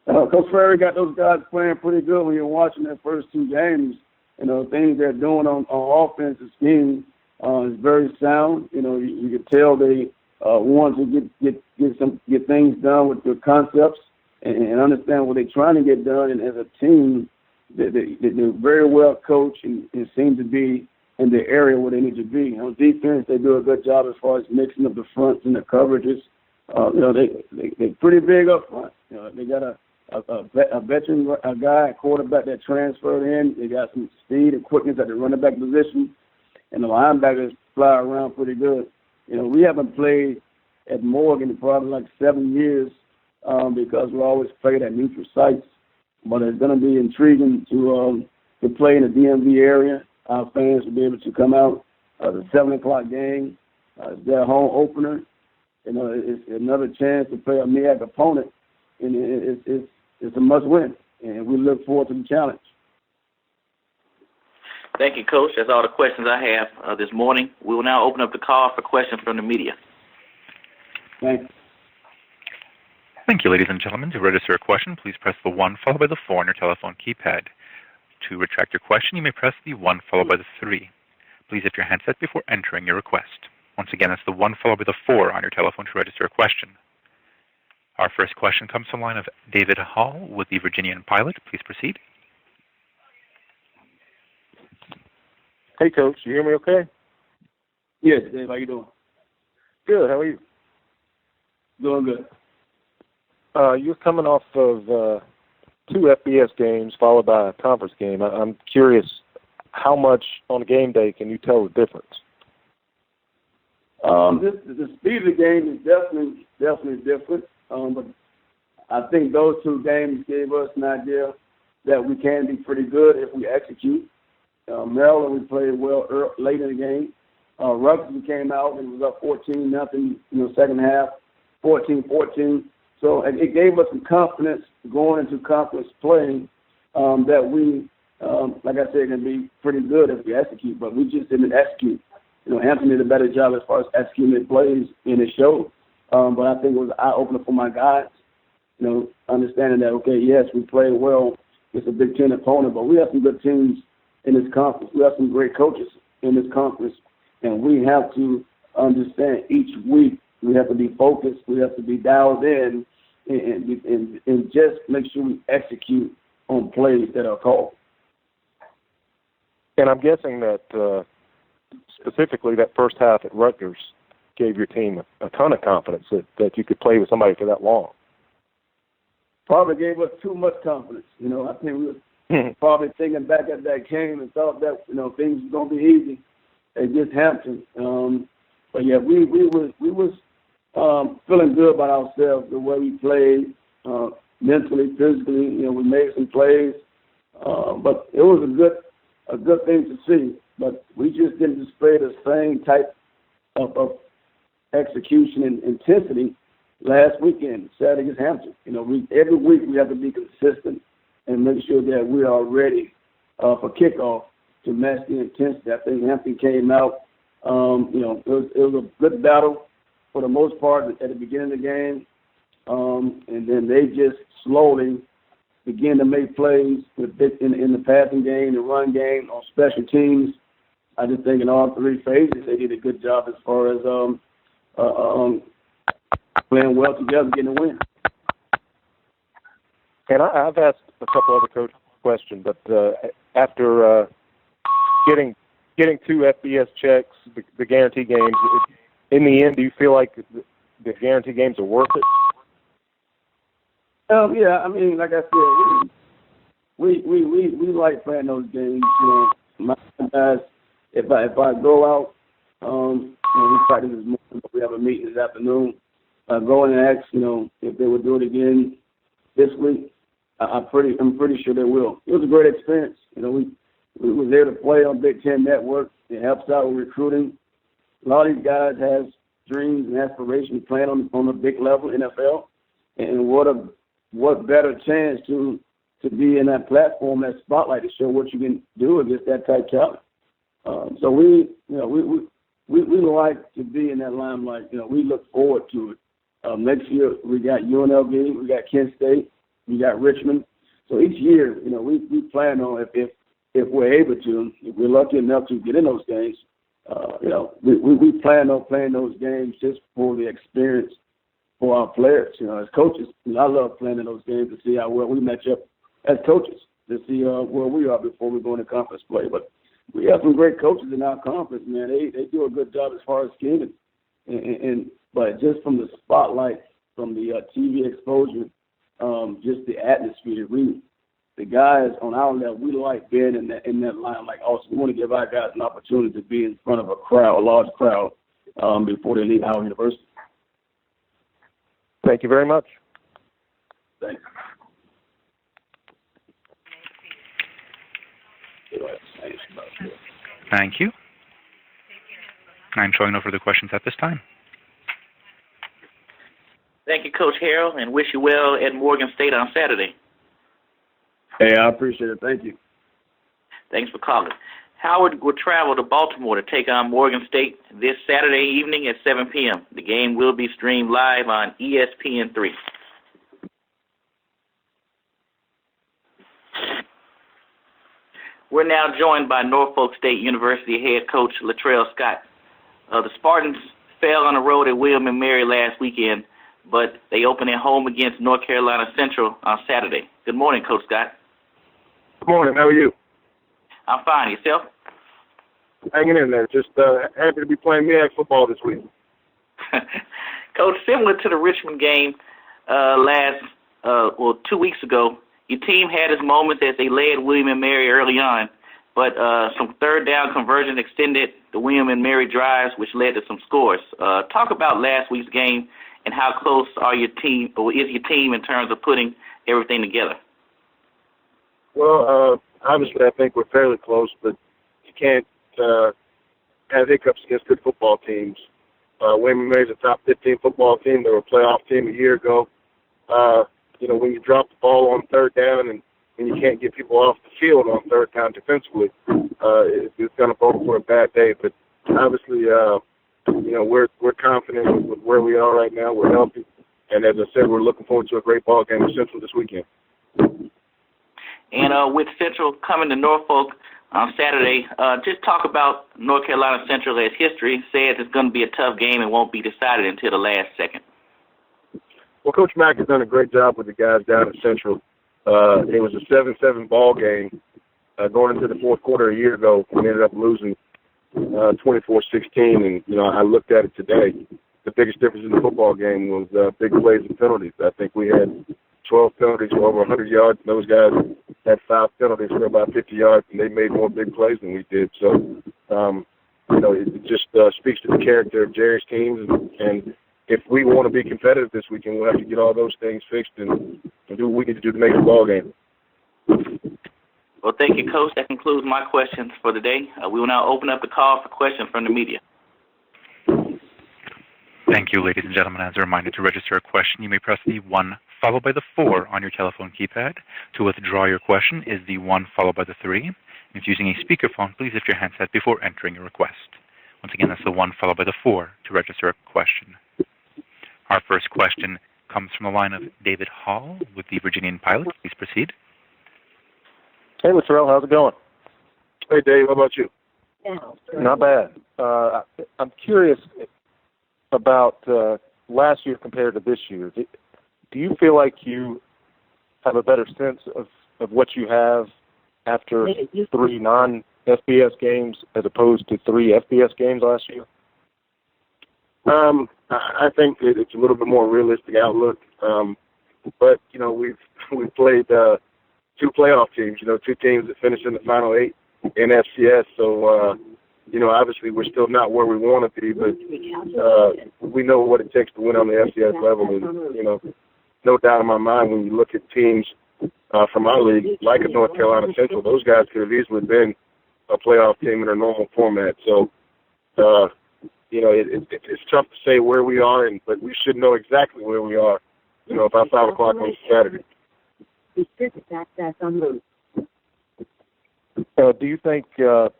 Coach Farrier got those guys playing pretty good when you're watching their first two games. Things they're doing on offensive scheme is very sound. You can tell they want to get things done with their concepts and understand what they're trying to get done. And as a team, they're very well coached and seem to be in the area where they need to be. On defense, they do a good job as far as mixing up the fronts and the coverages. They're pretty big up front. They got a veteran guy, a quarterback that transferred in. They got some speed and quickness at the running back position, and the linebackers fly around pretty good. We haven't played at Morgan in probably like 7 years because we always played at neutral sites. But it's going to be intriguing to play in the DMV area. Our fans will be able to come out. The 7 o'clock game, their home opener. It's another chance to play a MEAC opponent, and it's a must-win. And we look forward to the challenge. Thank you, Coach. That's all the questions I have this morning. We will now open up the call for questions from the media. Thanks. Thank you, ladies and gentlemen. To register a question, please press the 1 followed by the 4 on your telephone keypad. To retract your question, you may press the 1 followed by the 3. Please hit your handset before entering your request. Once again, it's the 1 followed by the 4 on your telephone to register a question. Our first question comes from the line of David Hall with the Virginian Pilot. Please proceed. Hey, Coach. You hear me okay? Yes, Dave. How you doing? Good. How are you? Doing good. You're coming off of 2 FBS games followed by a conference game. I'm curious, how much on a game day can you tell the difference? The speed of the game is definitely different. But I think those 2 games gave us an idea that we can be pretty good if we execute. Maryland, we played well late in the game. Rutgers, we came out and was up 14-0, second half, 14-14. So it gave us some confidence going into conference play that we, like I said, can be pretty good if we execute. But we just didn't execute. Hampton did a better job as far as executing their plays in the show. But I think it was an eye-opener for my guys, understanding that, okay, yes, we played well. It's a Big Ten opponent, but we have some good teams in this conference. We have some great coaches in this conference, and we have to understand each week we have to be focused. We have to be dialed in and just make sure we execute on plays that are called. And I'm guessing that specifically that first half at Rutgers gave your team a ton of confidence that you could play with somebody for that long. Probably gave us too much confidence. I think we were probably thinking back at that game and thought that, things were going to be easy against Hampton. But, yeah, we was feeling good about ourselves, the way we played, mentally, physically. We made some plays. But it was a good thing to see. But we just didn't display the same type of execution and intensity last weekend, Saturday against Hampton. Every week we have to be consistent and make sure that we are ready for kickoff to match the intensity. I think Hampton came out. It was a good battle for the most part at the beginning of the game, and then they just slowly began to make plays in the passing game, the run game, on special teams. I just think in all 3 phases they did a good job as far as playing well together, getting a win. And I've asked a couple other coach questions, but after getting 2 FBS checks, the guarantee games, in the end, do you feel like the guarantee games are worth it? Yeah, I mean, like I said, we like playing those games. My guys, if I go out, we practice this morning, but we have a meeting this afternoon. Go in and ask, if they would do it again this week. I'm pretty sure they will. It was a great experience. We we was there to play on Big Ten Network. It helps out with recruiting. A lot of these guys have dreams and aspirations playing on a big level, NFL. And what better chance to be in that platform, that spotlight, to show what you can do against that type of talent. So we like to be in that limelight. We look forward to it. Next year we got UNLV, we got Kent State, we got Richmond. So each year, we plan on if we're able to, if we're lucky enough to get in those games, we plan on playing those games just for the experience for our players. As coaches, I love playing in those games to see how well we match up as coaches, to see where we are before we go into conference play. But we have some great coaches in our conference, man. They do a good job as far as scheming. But just from the spotlight, from the TV exposure, just the atmosphere, the guys on our level, we like being in that line. Like, also, we want to give our guys an opportunity to be in front of a large crowd, before they leave Howard University. Thank you very much. Thanks. Thank you. I'm showing no further questions at this time. Thank you, Coach Harrell, and wish you well at Morgan State on Saturday. Hey, I appreciate it. Thank you. Thanks for calling. Howard will travel to Baltimore to take on Morgan State this Saturday evening at 7 p.m. The game will be streamed live on ESPN3. We're now joined by Norfolk State University head coach Latrell Scott. The Spartans fell on the road at William & Mary last weekend, but they open at home against North Carolina Central on Saturday. Good morning, Coach Scott. Good morning. How are you? I'm fine. Yourself? Hanging in there. Just happy to be playing MEAC football this week. Coach, similar to the Richmond game 2 weeks ago, your team had its moments as they led William & Mary early on, but some third down conversion extended the William & Mary drives, which led to some scores. Talk about last week's game and how close is your team in terms of putting everything together? Well, obviously I think we're fairly close, but you can't have hiccups against good football teams. William & Mary's a top 15 football team. They were a playoff team a year ago. When you drop the ball on third down and you can't get people off the field on third down defensively, it's going to bode for a bad day. But obviously, we're confident with where we are right now. We're healthy. And as I said, we're looking forward to a great ball game with Central this weekend. And with Central coming to Norfolk on Saturday, just talk about North Carolina Central as history says it's going to be a tough game and won't be decided until the last second. Well, Coach Mack has done a great job with the guys down at Central. It was a 7-7 ball game going into the fourth quarter a year ago. We ended up losing 24-16, and, I looked at it today. The biggest difference in the football game was big plays and penalties. I think we had 12 penalties for over 100 yards. Those guys had 5 penalties for about 50 yards, and they made more big plays than we did. So, it just speaks to the character of Jerry's teams. And if we want to be competitive this weekend, we'll have to get all those things fixed and do what we need to do to make the ball game. Well, thank you, Coach. That concludes my questions for the day. We will now open up the call for questions from the media. Thank you, ladies and gentlemen. As a reminder, to register a question, you may press the 1 followed by the 4 on your telephone keypad. To withdraw your question is the 1 followed by the 3. If using a speakerphone, please lift your handset before entering your request. Once again, that's the 1 followed by the 4 to register a question. Our first question comes from the line of David Hall with the Virginian Pilot. Please proceed. Hey, Latrell, how's it going? Hey, Dave, how about you? Not bad. I'm curious about last year compared to this year. Do you feel like you have a better sense of what you have after 3 non-FBS games as opposed to 3 FBS games last year? I think it's a little bit more realistic outlook. But we've played 2 playoff teams. 2 teams that finished in the final 8 in FCS. So obviously we're still not where we want to be, but we know what it takes to win on the FCS level. And no doubt in my mind when you look at teams from our league, like a North Carolina Central. Those guys could have easily been a playoff team in their normal format. So, it's tough to say where we are, but we should know exactly where we are, about 5 o'clock on Saturday. Restricted access on loop. Do you think the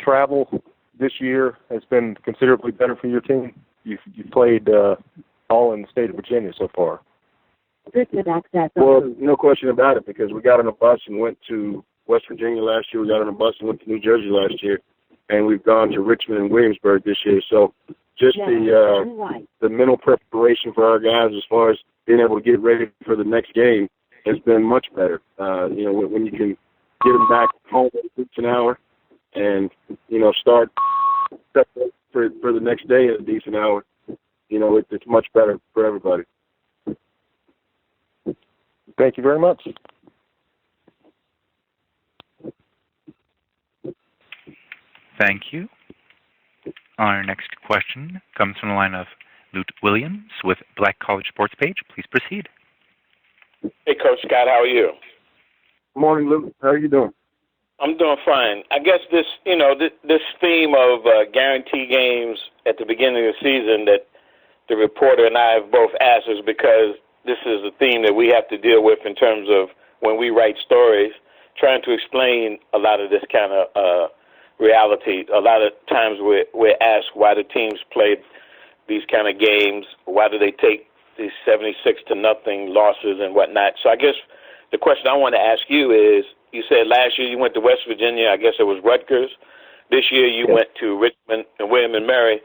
travel this year has been considerably better for your team? You've played all in the state of Virginia so far. Restricted access on Well, loop. no question about it, because we got on a bus and went to West Virginia last year. We got on a bus and went to New Jersey last year, and we've gone to Richmond and Williamsburg this year. So just the mental preparation for our guys as far as being able to get ready for the next game has been much better. When you can get them back home at an hour and, start for the next day at a decent hour, it's much better for everybody. Thank you very much. Thank you. Our next question comes from the line of Lute Williams with Black College Sports Page. Please proceed. Hey, Coach Scott, how are you? Good morning, Luke. How are you doing? I'm doing fine. I guess this theme of guarantee games at the beginning of the season that the reporter and I have both asked is because this is a theme that we have to deal with in terms of when we write stories, trying to explain a lot of this kind of reality. A lot of times we're asked why the teams played these kind of games, why do they take these 76-0 losses and whatnot. So I guess the question I want to ask you is, you said last year you went to West Virginia, I guess it was Rutgers. This year you went to Richmond and William and Mary.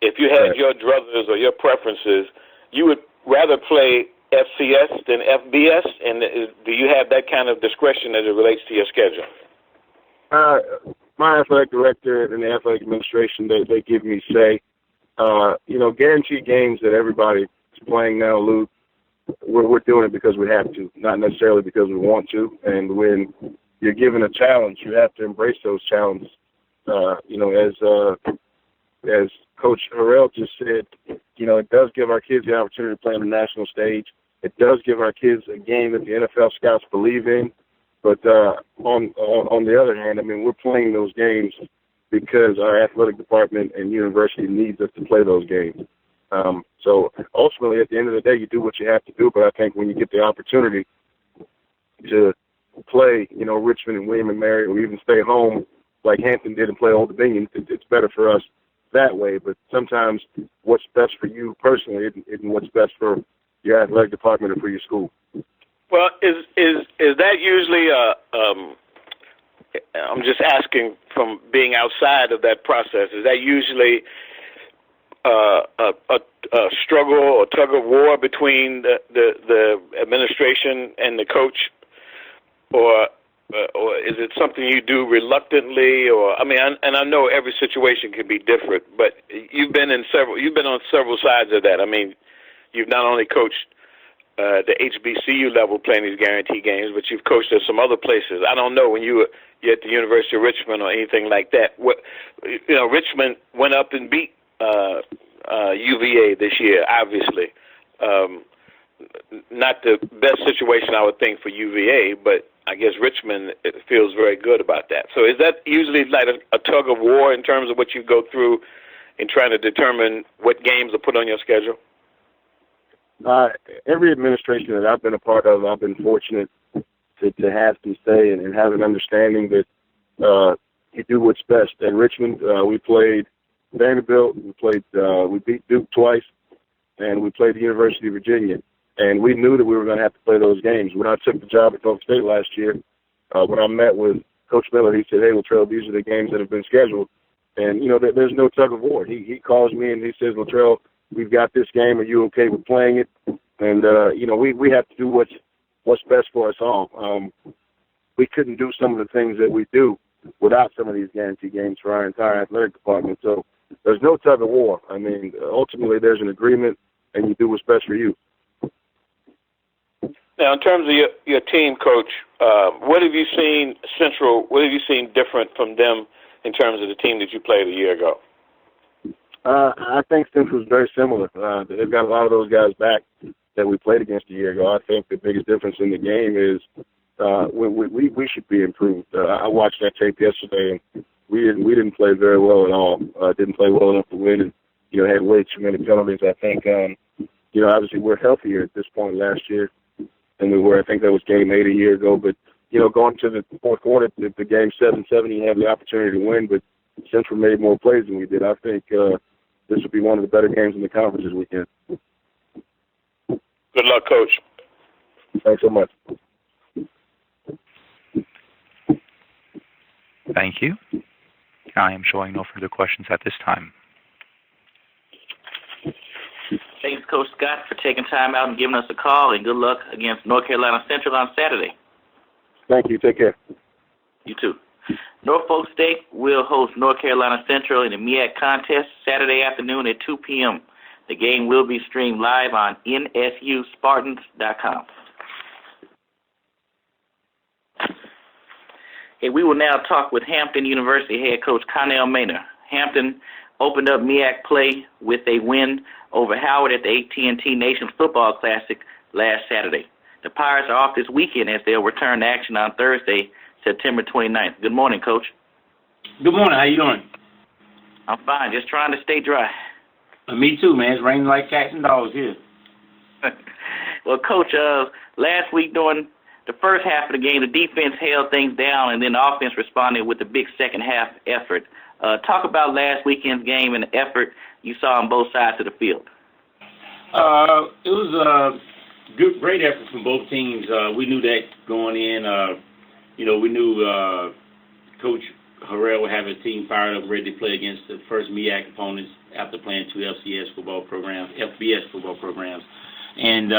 If you had your druthers or your preferences, you would rather play FCS than FBS? And do you have that kind of discretion as it relates to your schedule? My athletic director and the athletic administration, they give me say. Guaranteed games that everybody is playing now, Luke, we're doing it because we have to, not necessarily because we want to. And when you're given a challenge, you have to embrace those challenges. As Coach Harrell just said, it does give our kids the opportunity to play on the national stage. It does give our kids a game that the NFL scouts believe in. But on the other hand, we're playing those games because our athletic department and university needs us to play those games. So ultimately, at the end of the day, you do what you have to do. But I think when you get the opportunity to play, Richmond and William and Mary, or even stay home like Hampton did and play Old Dominion, it's better for us that way. But sometimes what's best for you personally isn't what's best for your athletic department or for your school. Well, is that usually I'm just asking from being outside of that process, is that usually a struggle or tug of war between the administration and the coach, or is it something you do reluctantly? Or and I know every situation can be different, but you've been on several sides of that. You've not only coached the HBCU level playing these guarantee games, but you've coached at some other places. I don't know when you're at the University of Richmond or anything like that. Richmond went up and beat UVA this year, obviously. Not the best situation, I would think, for UVA, but I guess Richmond feels very good about that. So is that usually like a tug of war in terms of what you go through in trying to determine what games are put on your schedule? Every administration that I've been a part of, I've been fortunate to have to say and have an understanding that you do what's best. At Richmond, we played Vanderbilt, we beat Duke twice, and we played the University of Virginia. And we knew that we were going to have to play those games. When I took the job at Norfolk State last year, when I met with Coach Miller, he said, "Hey, Latrell, these are the games that have been scheduled." And, there's no tug of war. He calls me and he says, "Latrell, we've got this game. Are you okay with playing it?" And, we have to do what's best for us all. We couldn't do some of the things that we do without some of these guarantee games for our entire athletic department. So there's no tug of war. Ultimately, there's an agreement, and you do what's best for you. Now, in terms of your team, Coach, what have you seen Central? What have you seen different from them in terms of the team that you played a year ago? I think Central's very similar. They've got a lot of those guys back that we played against a year ago. I think the biggest difference in the game is we should be improved. I watched that tape yesterday, and we didn't play very well at all. Didn't play well enough to win, and had way too many penalties. I think obviously we're healthier at this point last year than we were. I think that was game 8 a year ago. But going to the fourth quarter, the game 7-7, you have the opportunity to win, but Central made more plays than we did. I think this will be one of the better games in the conference this weekend. Good luck, Coach. Thanks so much. Thank you. I am showing no further questions at this time. Thanks, Coach Scott, for taking time out and giving us a call, and good luck against North Carolina Central on Saturday. Thank you. Take care. You too. Norfolk State will host North Carolina Central in the MEAC contest Saturday afternoon at 2 p.m. The game will be streamed live on nsuspartans.com. Okay, we will now talk with Hampton University head coach Connell Maynor. Hampton opened up MEAC play with a win over Howard at the AT&T Nations Football Classic last Saturday. The Pirates are off this weekend as they'll return to action on Thursday, September 29th. Good morning, Coach. Good morning. How you doing? I'm fine. Just trying to stay dry. Me too, man. It's raining like cats and dogs here. Well, Coach, last week during the first half of the game, the defense held things down, and then the offense responded with a big second-half effort. Talk about last weekend's game and the effort you saw on both sides of the field. It was a great effort from both teams. We knew that going in. We knew Coach Harrell would have his team fired up, ready to play against the first MEAC opponents after playing 2 FBS football programs. And,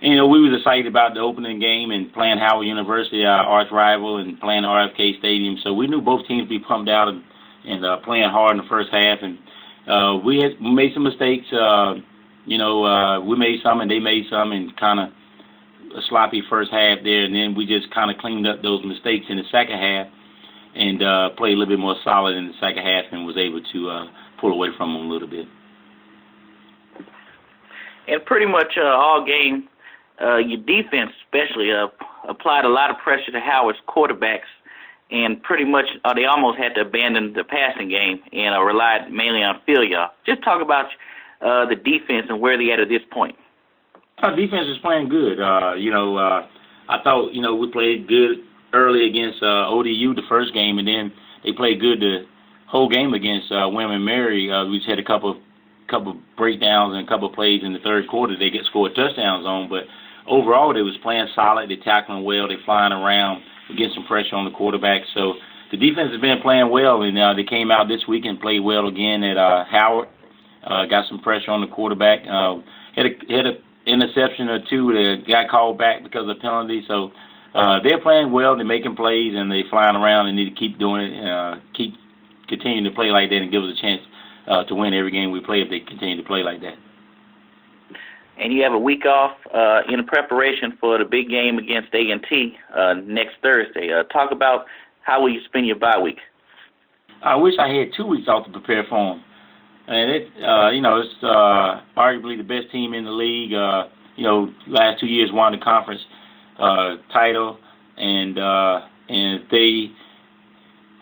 we was excited about the opening game and playing Howard University, our arch rival, and playing RFK Stadium. So we knew both teams would be pumped out and playing hard in the first half. And we made some mistakes. We made some and they made some, and kind of a sloppy first half there. And then we just kind of cleaned up those mistakes in the second half and played a little bit more solid in the second half and was able to pull away from them a little bit. And pretty much all game, your defense especially applied a lot of pressure to Howard's quarterbacks, and pretty much they almost had to abandon the passing game and relied mainly on field yaw. Just talk about the defense and where they at this point. Our defense is playing good. I thought, we played good early against ODU the first game, and then they played good the whole game against William & Mary. We just had a couple breakdowns and a couple plays in the third quarter they scored touchdowns on, but overall they was playing solid. They tackling well. They flying around. We get some pressure on the quarterback. So the defense has been playing well, and they came out this week and played well again at Howard. Got some pressure on the quarterback. Had a interception or two that got called back because of penalty. So they're playing well. They're making plays, and they're flying around. They need to keep doing it, keep continuing to play like that, and give us a chance to win every game we play if they continue to play like that. And you have a week off in preparation for the big game against A&T next Thursday. Talk about how will you spend your bye week? I wish I had 2 weeks off to prepare for them. And it's arguably the best team in the league. Last 2 years won the conference title, and they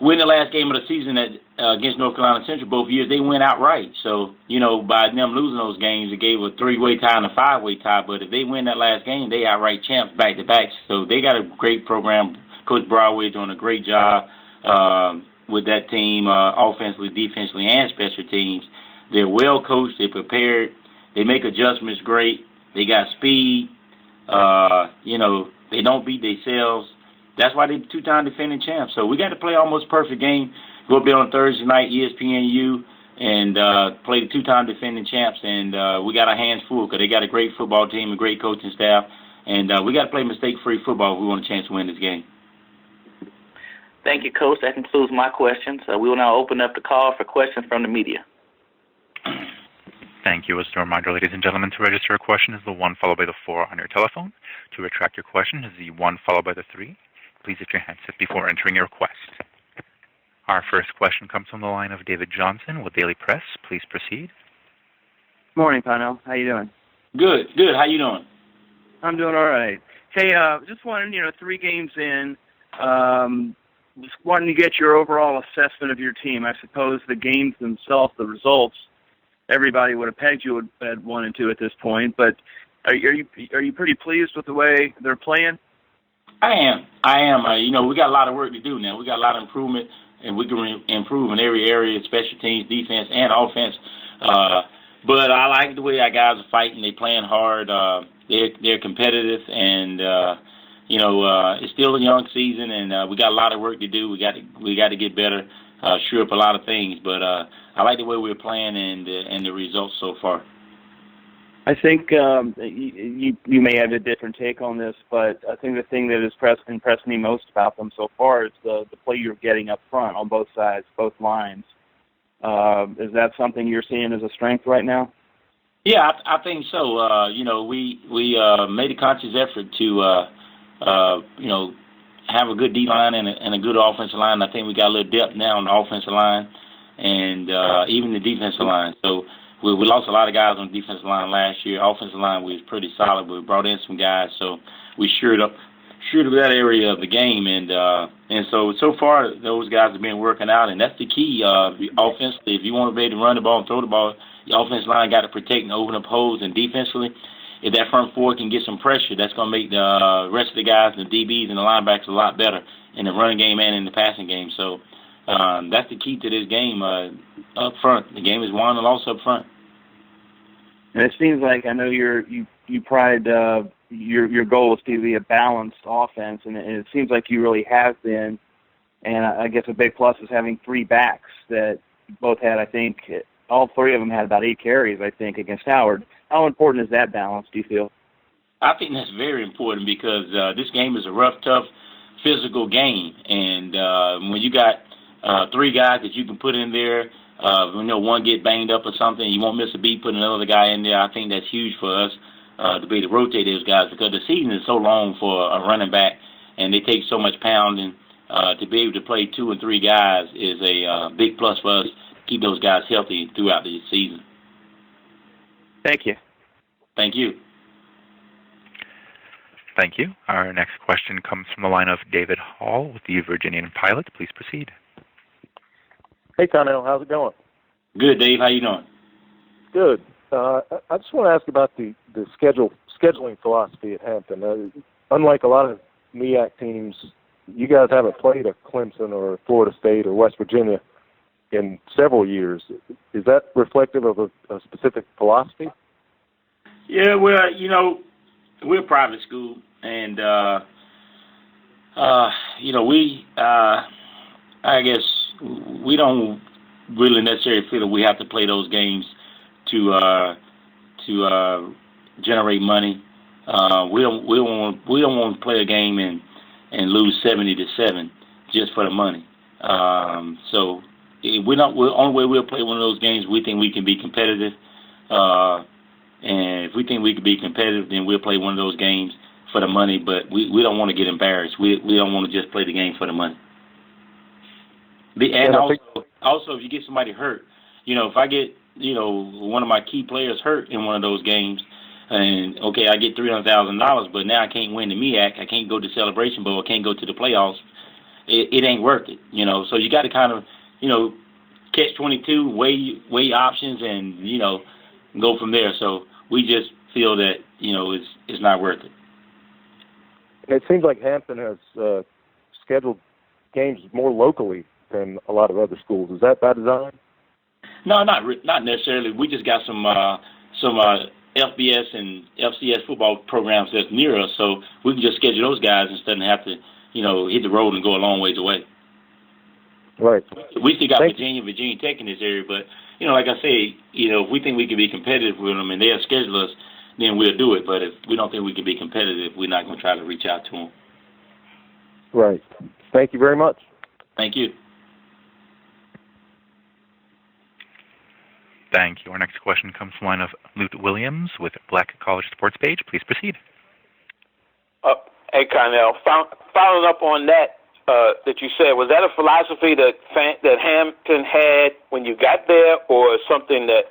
win the last game of the season against North Carolina Central both years. They went outright. So, by them losing those games, it gave a 3-way tie and a 5-way tie. But if they win that last game, they outright champs back-to-back. So they got a great program. Coach Broadway doing a great job with that team, offensively, defensively, and special teams. They're well coached. They're prepared. They make adjustments great. They got speed. They don't beat themselves. That's why they're 2-time defending champs. So we got to play almost perfect game. Go up there on Thursday night, ESPNU, and play the 2-time defending champs. And we got our hands full because they got a great football team, a great coaching staff. And we got to play mistake-free football if we want a chance to win this game. Thank you, Coach. That concludes my questions. We will now open up the call for questions from the media. Thank you. As a reminder, ladies and gentlemen, to register a question is the 1 followed by the 4 on your telephone. To retract your question is the 1 followed by the 3. Please hit your handset before entering your request. Our first question comes from the line of David Johnson with Daily Press. Please proceed. Morning, Connell. How you doing? Good. How you doing? I'm doing all right. Hey, just wanted, 3 games in, just wanting to get your overall assessment of your team. I suppose the games themselves, the results, everybody would have pegged you at 1 and 2 at this point. But are you pretty pleased with the way they're playing? I am. We got a lot of work to do now. We got a lot of improvement, and we can improve in every area, special teams, defense, and offense. But I like the way our guys are fighting. They're playing hard. They're competitive, and it's still a young season, and we got a lot of work to do. We got to get better, sure up a lot of things. But I like the way we're playing and the results so far. I think you may have a different take on this, but I think the thing that has impressed me most about them so far is the play you're getting up front on both sides, both lines. Is that something you're seeing as a strength right now? Yeah, I think so. We made a conscious effort to have a good D line and a good offensive line. I think we got a little depth now on the offensive line and even the defensive line. So we lost a lot of guys on the defensive line last year. Offensive line was pretty solid. We brought in some guys, so we shored up that area of the game, and so far those guys have been working out, and that's the key. Offensively, if you want to be able to run the ball and throw the ball, the offensive line got to protect and open up holes, and defensively, if that front four can get some pressure, that's going to make the rest of the guys, the DBs and the linebackers, a lot better in the running game and in the passing game. So that's the key to this game up front. The game is won and lost up front. And it seems like, I know you pride your goal is to be a balanced offense, and it seems like you really have been. And I guess a big plus is having 3 backs that both had, I think, all 3 of them had about 8 carries, I think, against Howard. How important is that balance, do you feel? I think that's very important because this game is a rough, tough, physical game. And when you got 3 guys that you can put in there, one get banged up or something, you won't miss a beat, put another guy in there. I think that's huge for us to be able to rotate those guys because the season is so long for a running back, and they take so much pounding. To be able to play 2 and 3 guys is a big plus for us to keep those guys healthy throughout the season. Thank you. Thank you. Thank you. Our next question comes from the line of David Hall with the Virginian Pilot. Please proceed. Hey, Connell, how's it going? Good, Dave. How you doing? Good. I just want to ask about the scheduling philosophy at Hampton. Unlike a lot of MEAC teams, you guys haven't played a Clemson or Florida State or West Virginia in several years. Is that reflective of a specific philosophy? Yeah, well, we're a private school, and I guess we don't really necessarily feel that we have to play those games to generate money. We don't want to play a game and lose 70-7 just for the money. So the only way we'll play one of those games, we think we can be competitive. And if we think we can be competitive, then we'll play one of those games for the money. But we don't want to get embarrassed. We don't want to just play the game for the money. And also, if you get somebody hurt, if I get one of my key players hurt in one of those games, and okay, I get $300,000, but now I can't win the MEAC, I can't go to Celebration Bowl, I can't go to the playoffs. It ain't worth it, So you got to kind of, catch 22, weigh options, and go from there. So we just feel that it's not worth it. It seems like Hampton has scheduled games more locally than a lot of other schools. Is that by design? No, not necessarily. We just got some FBS and FCS football programs that's near us, so we can just schedule those guys instead of have to, hit the road and go a long ways away. Right. We still got Virginia Tech in this area, but like I say, if we think we can be competitive with them and they'll schedule us, then we'll do it. But if we don't think we can be competitive, we're not going to try to reach out to them. Right. Thank you very much. Thank you. Thank you. Our next question comes from the line of Luke Williams with Black College Sports Page. Please proceed. Hey, Connell, following up on that you said, was that a philosophy that Hampton had when you got there, or something that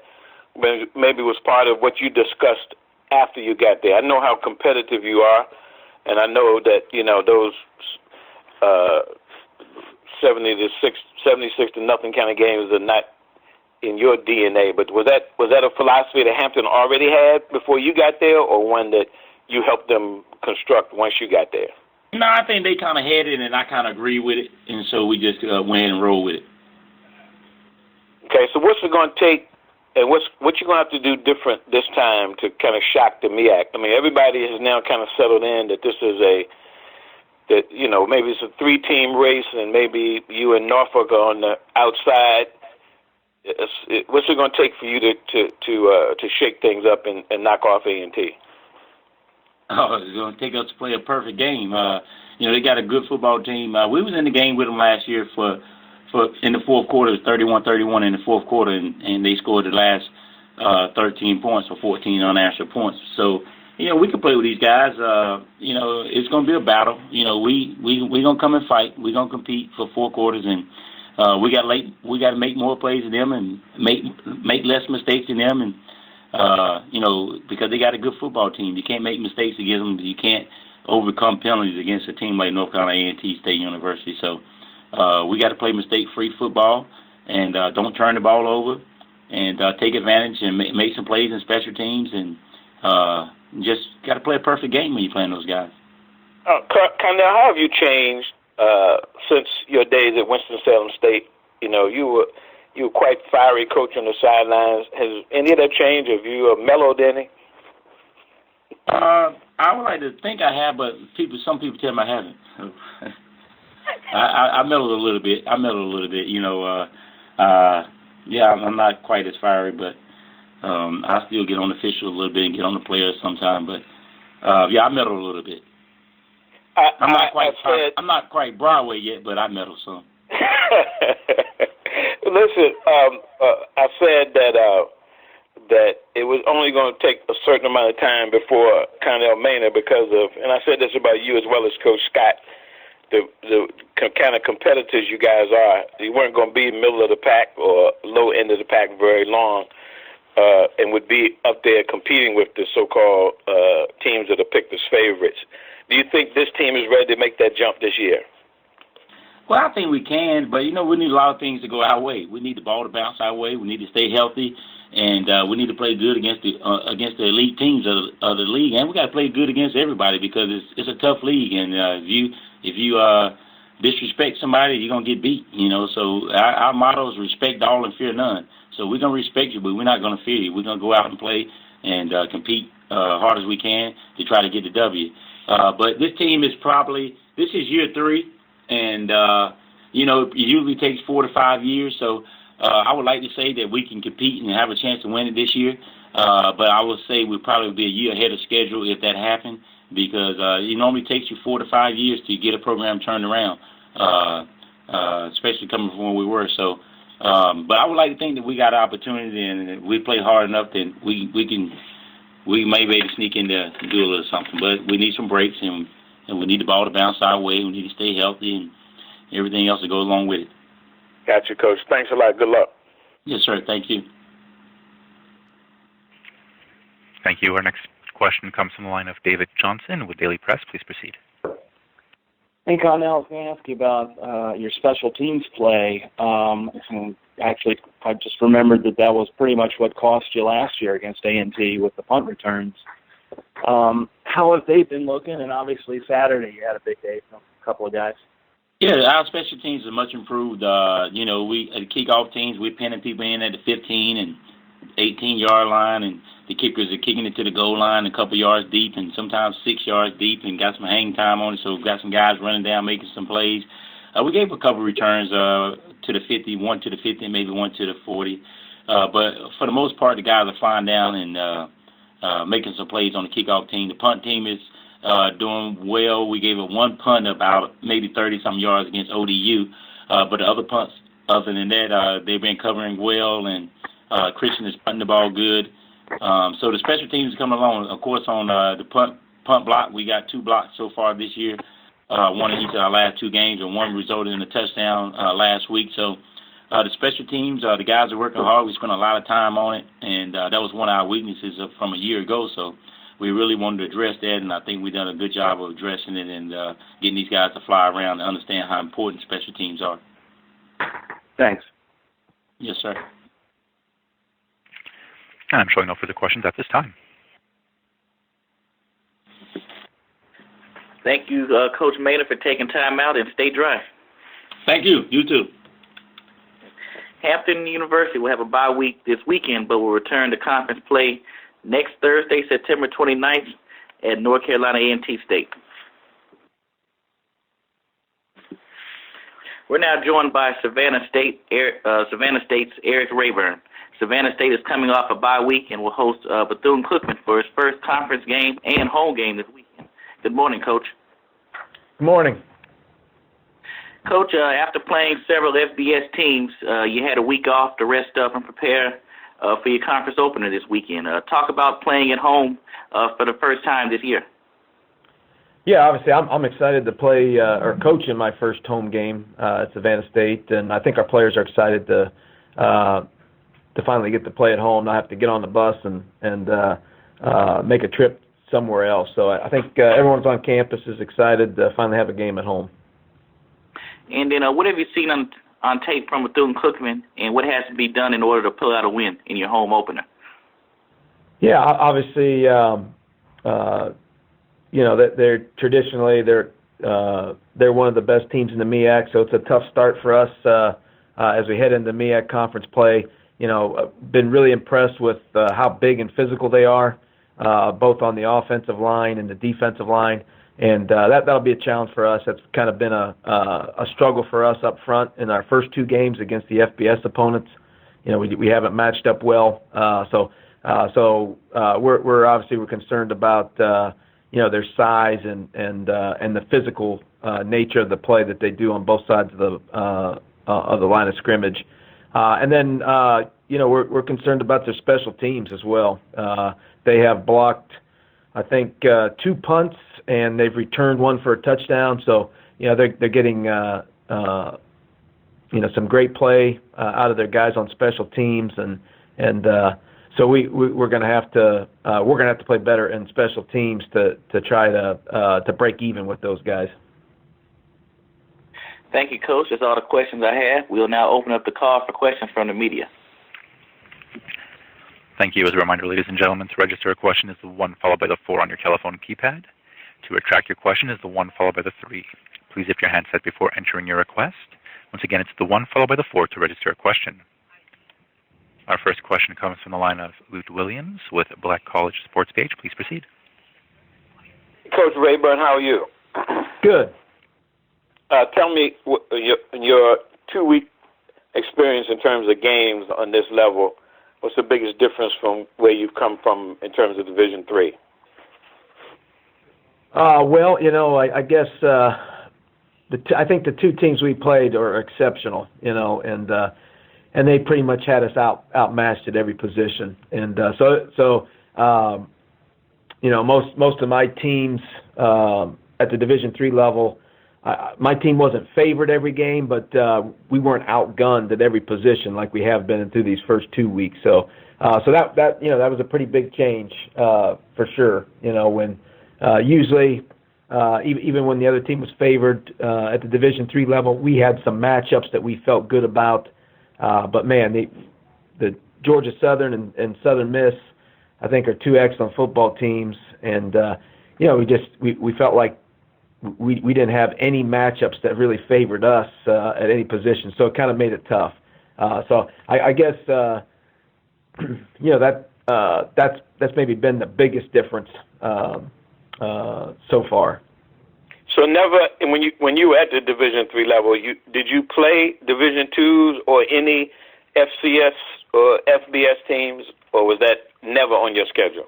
maybe was part of what you discussed after you got there? I know how competitive you are, and I know that those 76 to nothing kind of games are not in your DNA. But was that a philosophy that Hampton already had before you got there, or one that you helped them construct once you got there? No, I think they kind of had it, and I kind of agree with it, and so we just went ahead and rolled with it. Okay, so what's it going to take, and what you going to have to do different this time to kind of shock the MEAC? I mean, everybody has now kind of settled in that this is maybe it's a 3-team race, and maybe you and Norfolk are on the outside. What's it going to take for you to shake things up and knock off A&T? Oh, it's going to take us to play a perfect game. They got a good football team. We was in the game with them last year for in the fourth quarter. It was 31-31 in the fourth quarter, and they scored the last 13 points or 14 unanswered points. So, we can play with these guys. It's going to be a battle. We going to come and fight. We're going to compete for 4 quarters, and we got to make more plays than them and make less mistakes than them, and because they got a good football team. You can't make mistakes against them. You can't overcome penalties against a team like North Carolina A&T State University. So we got to play mistake-free football and don't turn the ball over and take advantage and make some plays in special teams, and just got to play a perfect game when you're playing those guys. Connell, how have you changed since your days at Winston-Salem State? You were quite fiery coach on the sidelines. Has any of that changed? Have you mellowed any? I would like to think I have, but some people tell me I haven't. I mellowed a little bit. I'm not quite as fiery, but I still get on the official a little bit and get on the players sometimes. But I mellowed a little bit. I'm not quite Broadway yet, but I mellowed some. Listen, I said that it was only going to take a certain amount of time before Connell Maynor, because of, and I said this about you as well as Coach Scott, the kind of competitors you guys are. You weren't going to be middle of the pack or low end of the pack very long, and would be up there competing with the so-called teams that are picked as favorites. Do you think this team is ready to make that jump this year? Well, I think we can, but, we need a lot of things to go our way. We need the ball to bounce our way. We need to stay healthy, and we need to play good against the elite teams of the league. And we got to play good against everybody, because it's a tough league. And if you disrespect somebody, you're going to get beat, So our motto is respect all and fear none. So we're going to respect you, but we're not going to fear you. We're going to go out and play and compete hard as we can to try to get the W. But this team is this is year 3. And, it usually takes 4 to 5 years. So I would like to say that we can compete and have a chance to win it this year. But I would say we'll probably be a year ahead of schedule if that happened, because it normally takes you 4 to 5 years to get a program turned around, especially coming from where we were. So, but I would like to think that we got an opportunity, and if we play hard enough, then we may be able to sneak in there and do a little something. But we need some breaks, and we need the ball to bounce our way. We need to stay healthy and everything else that goes along with it. Got you, Coach. Thanks a lot. Good luck. Yes, sir. Thank you. Thank you. Our next question comes from the line of David Johnson with Daily Press. Please proceed. Hey, Connell, I was going to ask you about your special teams play. And actually, I just remembered that was pretty much what cost you last year against A&T with the punt returns. How have they been looking? And obviously Saturday you had a big day from a couple of guys. Yeah, our special teams are much improved. We at the kickoff teams, we're pinning people in at the 15 and 18-yard line, and the kickers are kicking it to the goal line a couple yards deep and sometimes 6 yards deep, and got some hang time on it, so we've got some guys running down making some plays. We gave a couple returns to the 50, one to the 50, maybe one to the 40. But for the most part, the guys are flying down and making some plays on the kickoff team. The punt team is doing well. We gave it one punt about maybe 30-some yards against ODU. But the other punts, other than that, they've been covering well, and Christian is punting the ball good. So the special teams are coming along. Of course, on the punt block, we got 2 blocks so far this year, one in each of our last 2 games, and one resulted in a touchdown last week. So the special teams, the guys are working hard. We spent a lot of time on it, and that was one of our weaknesses from a year ago. So we really wanted to address that, and I think we've done a good job of addressing it and getting these guys to fly around and understand how important special teams are. Thanks. Yes, sir. And I'm showing no further questions at this time. Thank you, Coach Maynor, for taking time out, and stay dry. Thank you. You too. Hampton University will have a bye week this weekend, but will return to conference play next Thursday, September 29th, at North Carolina A&T State. We're now joined by Savannah State's Erik Raeburn. Savannah State is coming off a bye week and will host Bethune-Cookman for his first conference game and home game this weekend. Good morning, Coach. Good morning. Coach, after playing several FBS teams, you had a week off to rest up and prepare for your conference opener this weekend. Talk about playing at home for the first time this year. Yeah, obviously I'm excited to play or coach in my first home game at Savannah State, and I think our players are excited to finally get to play at home, not have to get on the bus and make a trip somewhere else. So I think everyone's on campus is excited to finally have a game at home. And then what have you seen on tape from Bethune-Cookman, and what has to be done in order to pull out a win in your home opener? Yeah, obviously, they're traditionally they're one of the best teams in the MEAC, so it's a tough start for us as we head into MEAC conference play. Been really impressed with how big and physical they are, both on the offensive line and the defensive line. And that'll be a challenge for us. That's kind of been a struggle for us up front in our first two games against the FBS opponents. We haven't matched up well. So we're concerned about their size and the physical nature of the play that they do on both sides of the line of scrimmage. And then we're concerned about their special teams as well. They have blocked, I think, 2 punts, and they've returned one for a touchdown. So, they're getting, some great play out of their guys on special teams, and so we're going to have to play better in special teams to try to break even with those guys. Thank you, Coach. That's all the questions I have. We'll now open up the call for questions from the media. Thank you. As a reminder, ladies and gentlemen, to register a question is the 1 followed by the 4 on your telephone keypad. To retract your question is the 1 followed by the 3. Please lift your handset before entering your request. Once again, it's the 1 followed by the 4 to register a question. Our first question comes from the line of Luke Williams with Black College Sports Page. Please proceed. Coach Raeburn, how are you? Good. Tell me your 2-week experience in terms of games on this level. What's the biggest difference from where you've come from in terms of Division III? I guess I think the 2 teams we played are exceptional, and they pretty much had us outmatched at every position. And most of my teams at the Division III level, my team wasn't favored every game, but we weren't outgunned at every position like we have been through these first 2 weeks. So that was a pretty big change for sure. When usually even when the other team was favored at the Division III level, we had some matchups that we felt good about. But man, the Georgia Southern and Southern Miss, I think, are 2 excellent football teams, and we felt like we didn't have any matchups that really favored us at any position, so it kind of made it tough. So I guess that's maybe been the biggest difference so far. So never, when you were at the Division III level, did you play Division IIs or any FCS or FBS teams, or was that never on your schedule?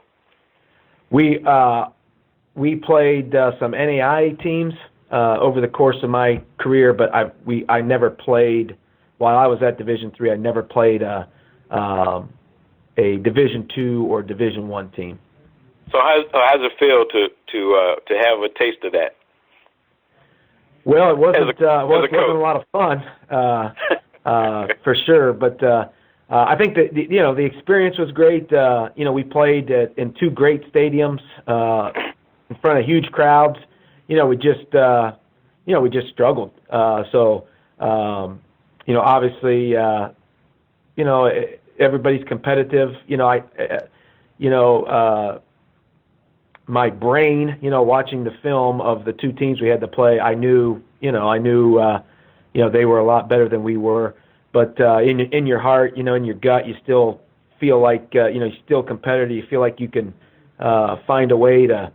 We played some NAIA teams over the course of my career, but I never played while I was at Division III. I never played a Division II or Division I team. So how's it feel to have a taste of that? Well, it wasn't a lot of fun. for sure. But I think that the experience was great. We played in two great stadiums in front of huge crowds. We just struggled. Obviously, everybody's competitive. My brain, watching the film of the two teams we had to play, I knew they were a lot better than we were. But in your heart, in your gut, you still feel like you're still competitive. You feel like you can find a way to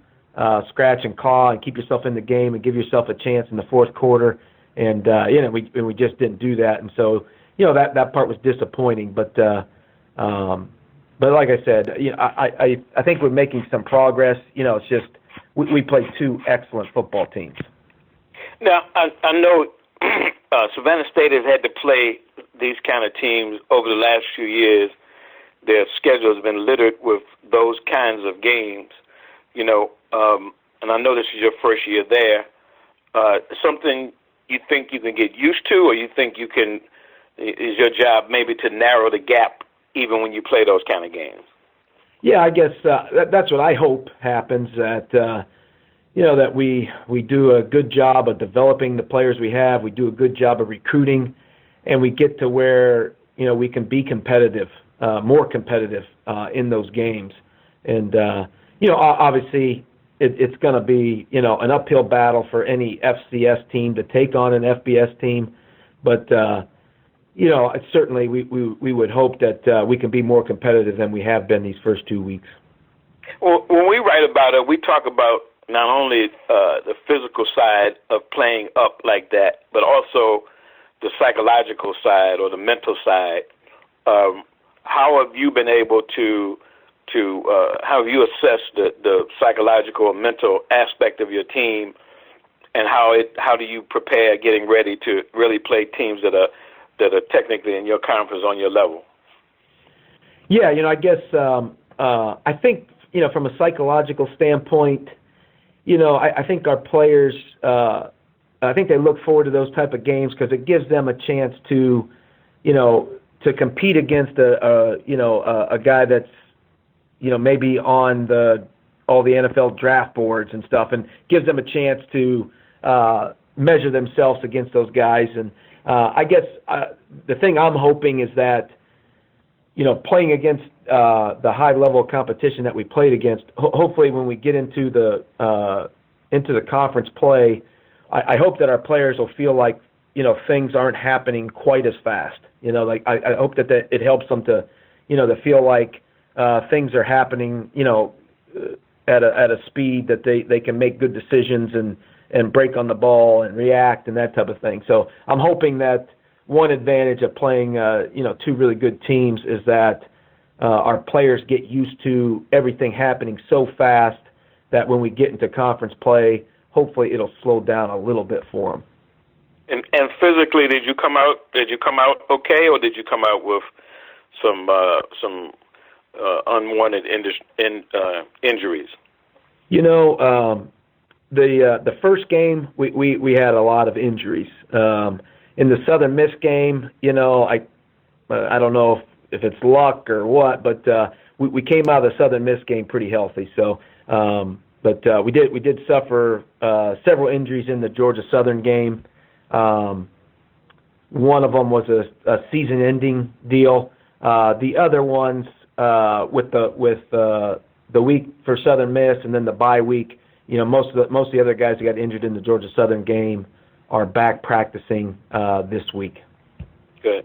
scratch and claw and keep yourself in the game and give yourself a chance in the fourth quarter. And we just didn't do that. And so that part was disappointing. But like I said, I think we're making some progress. It's just we played two excellent football teams. Now I know Savannah State has had to play these kind of teams over the last few years. Their schedule has been littered with those kinds of games, and I know this is your first year there. Something you think you can get used to, or you think is your job maybe to narrow the gap even when you play those kind of games? Yeah, I guess that's what I hope happens, that that we do a good job of developing the players we have, we do a good job of recruiting, and we get to where we can be competitive, more competitive in those games. And obviously it's going to be an uphill battle for any FCS team to take on an FBS team, but certainly we would hope that we can be more competitive than we have been these first 2 weeks. Well, when we write about it, we talk about not only the physical side of playing up like that, but also the psychological side or the mental side. How have you been able to how have you assessed the psychological and mental aspect of your team, and how do you prepare getting ready to really play teams that are technically in your conference on your level? Yeah, I guess I think from a psychological standpoint, I think our players, I think they look forward to those type of games because it gives them a chance to compete against a guy that's maybe on all the NFL draft boards and stuff, and gives them a chance to measure themselves against those guys. And I guess the thing I'm hoping is that playing against the high level of competition that we played against, hopefully when we get into the conference play, I hope that our players will feel like things aren't happening quite as fast. I hope that it helps them to to feel like things are happening at a speed that they can make good decisions and break on the ball and react and that type of thing. So I'm hoping that one advantage of playing two really good teams is that our players get used to everything happening so fast that when we get into conference play, hopefully it'll slow down a little bit for them. And physically, did you come out okay, or did you come out with some unwanted injuries? The first game we had a lot of injuries. In the Southern Miss game, I don't know if it's luck or what, but we came out of the Southern Miss game pretty healthy. So, but we did suffer several injuries in the Georgia Southern game. One of them was a season-ending deal. The other ones with the week for Southern Miss and then the bye week, most of the other guys that got injured in the Georgia Southern game are back practicing this week. Good.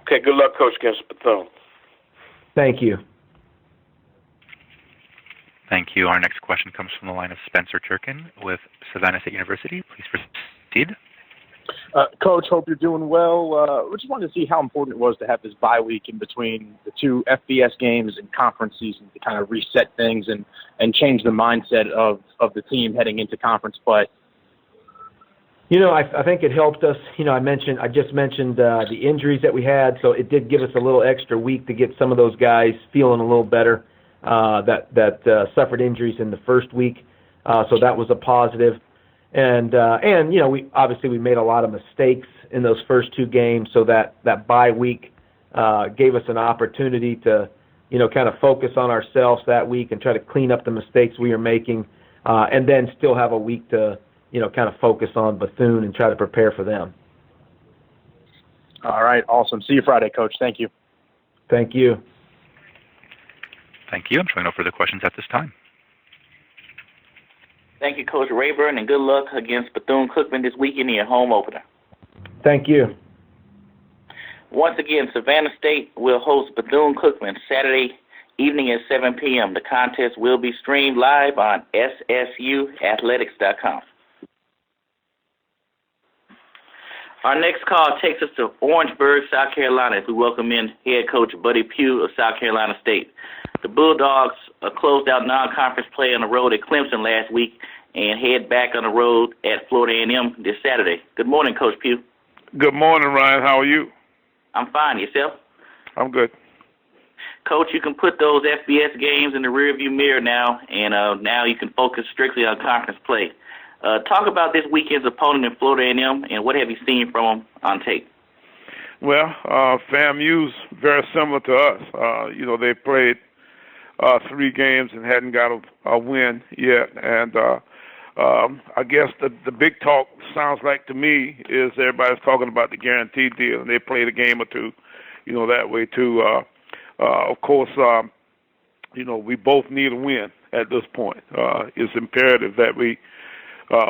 Okay, good luck, Coach, against Bethune. Thank you. Thank you. Our next question comes from the line of Spencer Turkin with Savannah State University. Please proceed. Coach, hope you're doing well. We just wanted to see how important it was to have this bye week in between the two FBS games and conference season to kind of reset things and change the mindset of the team heading into conference play. I think it helped us. I just mentioned the injuries that we had, so it did give us a little extra week to get some of those guys feeling a little better that suffered injuries in the first week. So that was a positive. And we obviously made a lot of mistakes in those first 2 games, so that bye week gave us an opportunity to, kind of focus on ourselves that week and try to clean up the mistakes we were making, and then still have a week to, kind of focus on Bethune and try to prepare for them. All right, awesome. See you Friday, Coach. Thank you. Thank you. Thank you. I'm showing no further questions at this time. Thank you, Coach Raeburn, and good luck against Bethune-Cookman this weekend in your home opener. Thank you. Once again, Savannah State will host Bethune-Cookman Saturday evening at 7 p.m. The contest will be streamed live on SSUathletics.com. Our next call takes us to Orangeburg, South Carolina, as we welcome in head coach Buddy Pough of South Carolina State. The Bulldogs closed out non-conference play on the road at Clemson last week and head back on the road at Florida A&M this Saturday. Good morning, Coach Pough. Good morning, Ryan. How are you? I'm fine. Yourself? I'm good. Coach, you can put those FBS games in the rearview mirror now, and now you can focus strictly on conference play. Talk about this weekend's opponent in Florida A&M, and what have you seen from them on tape? Well, FAMU's very similar to us. They played 3 games and hadn't got a win yet, and I guess the big talk sounds like to me is everybody's talking about the guaranteed deal, and they played a game or 2, that way too. Of course, we both need a win at this point. It's imperative that we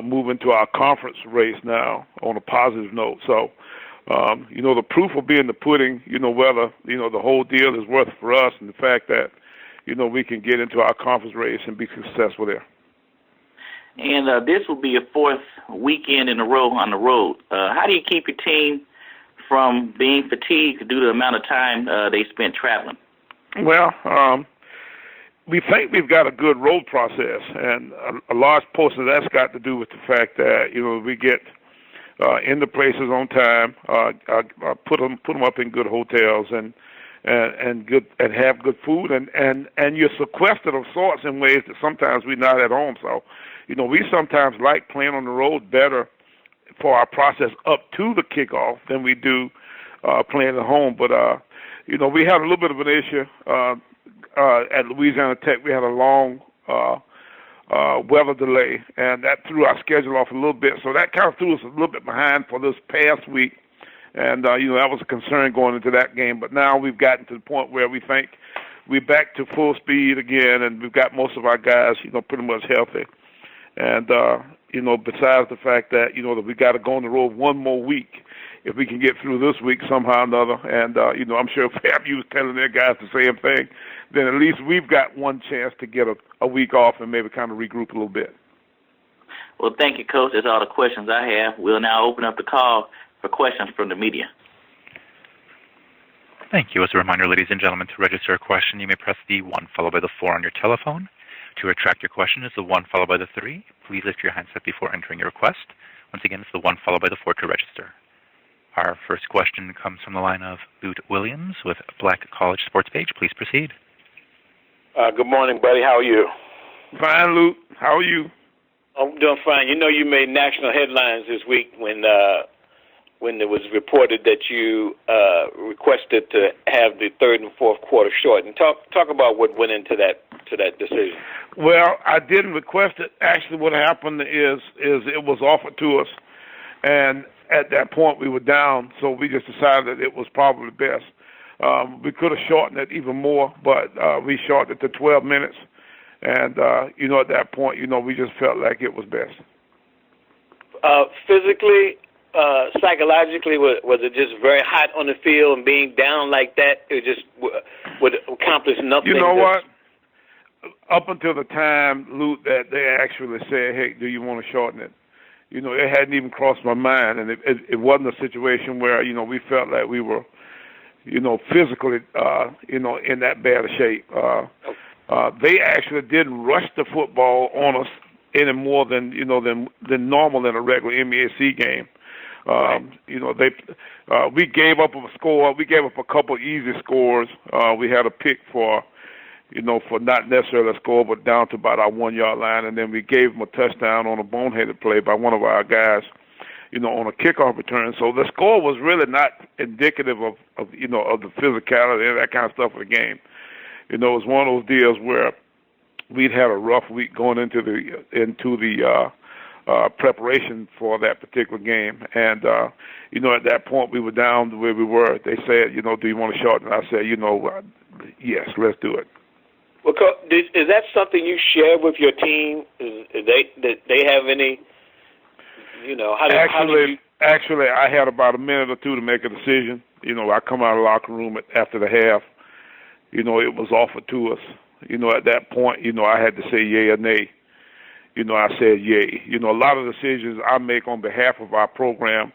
move into our conference race now on a positive note. So, the proof will be in the pudding, whether, the whole deal is worth it for us and the fact that, we can get into our conference race and be successful there. And this will be your 4th weekend in a row on the road. How do you keep your team from being fatigued due to the amount of time they spent traveling? Well, we think we've got a good road process, and a large portion of that's got to do with the fact that, we get in the places on time, put them up in good hotels and have good food, and you're sequestered of sorts in ways that sometimes we're not at home. So, we sometimes like playing on the road better for our process up to the kickoff than we do playing at home. But we had a little bit of an issue at Louisiana Tech. We had a long weather delay, and that threw our schedule off a little bit. So that kind of threw us a little bit behind for this past week. And, that was a concern going into that game. But now we've gotten to the point where we think we're back to full speed again, and we've got most of our guys, pretty much healthy. And, besides the fact that, that we got to go on the road one more week, if we can get through this week somehow or another, and, I'm sure FAMU is telling their guys the same thing, then at least we've got one chance to get a week off and maybe kind of regroup a little bit. Well, thank you, Coach. That's all the questions I have. We'll now open up the call for questions from the media. Thank you. As a reminder, ladies and gentlemen, to register a question, you may press the 1 followed by the 4 on your telephone. To retract your question, it's the 1 followed by the 3. Please lift your handset before entering your request. Once again, it's the 1 followed by the 4 to register. Our first question comes from the line of Lute Williams with Black College Sports Page. Please proceed. Good morning, buddy. How are you? Fine, Lute. How are you? I'm doing fine. You made national headlines this week when it was reported that you requested to have the 3rd and 4th quarter shortened. Talk about what went into that decision. Well, I didn't request it. Actually, what happened is it was offered to us, and at that point we were down, so we just decided that it was probably best. We could have shortened it even more, but we shortened it to 12 minutes, and at that point, we just felt like it was best. Physically, psychologically, was it just very hot on the field and being down like that? It just would accomplish nothing. You know what? Up until the time, Lute, that they actually said, "Hey, do you want to shorten it?" It hadn't even crossed my mind, and it wasn't a situation where we felt like we were, physically, in that bad a shape. They actually didn't rush the football on us any more than than normal in a regular MEAC game. We gave up a score. We gave up a couple easy scores. We had a pick for, for not necessarily a score, but down to about our 1 yard line, and then we gave them a touchdown on a boneheaded play by one of our guys, on a kickoff return. So the score was really not indicative of the physicality and that kind of stuff of the game. It was one of those deals where we'd had a rough week going into the preparation for that particular game, and at that point we were down the way we were. They said, do you want to shorten? I said, yes, let's do it. Well, is that something you share with your team? Did they have any? Actually, I had about a minute or two to make a decision. I come out of the locker room after the half. It was offered to us. At that point, I had to say yay or nay. I said yay. A lot of decisions I make on behalf of our program,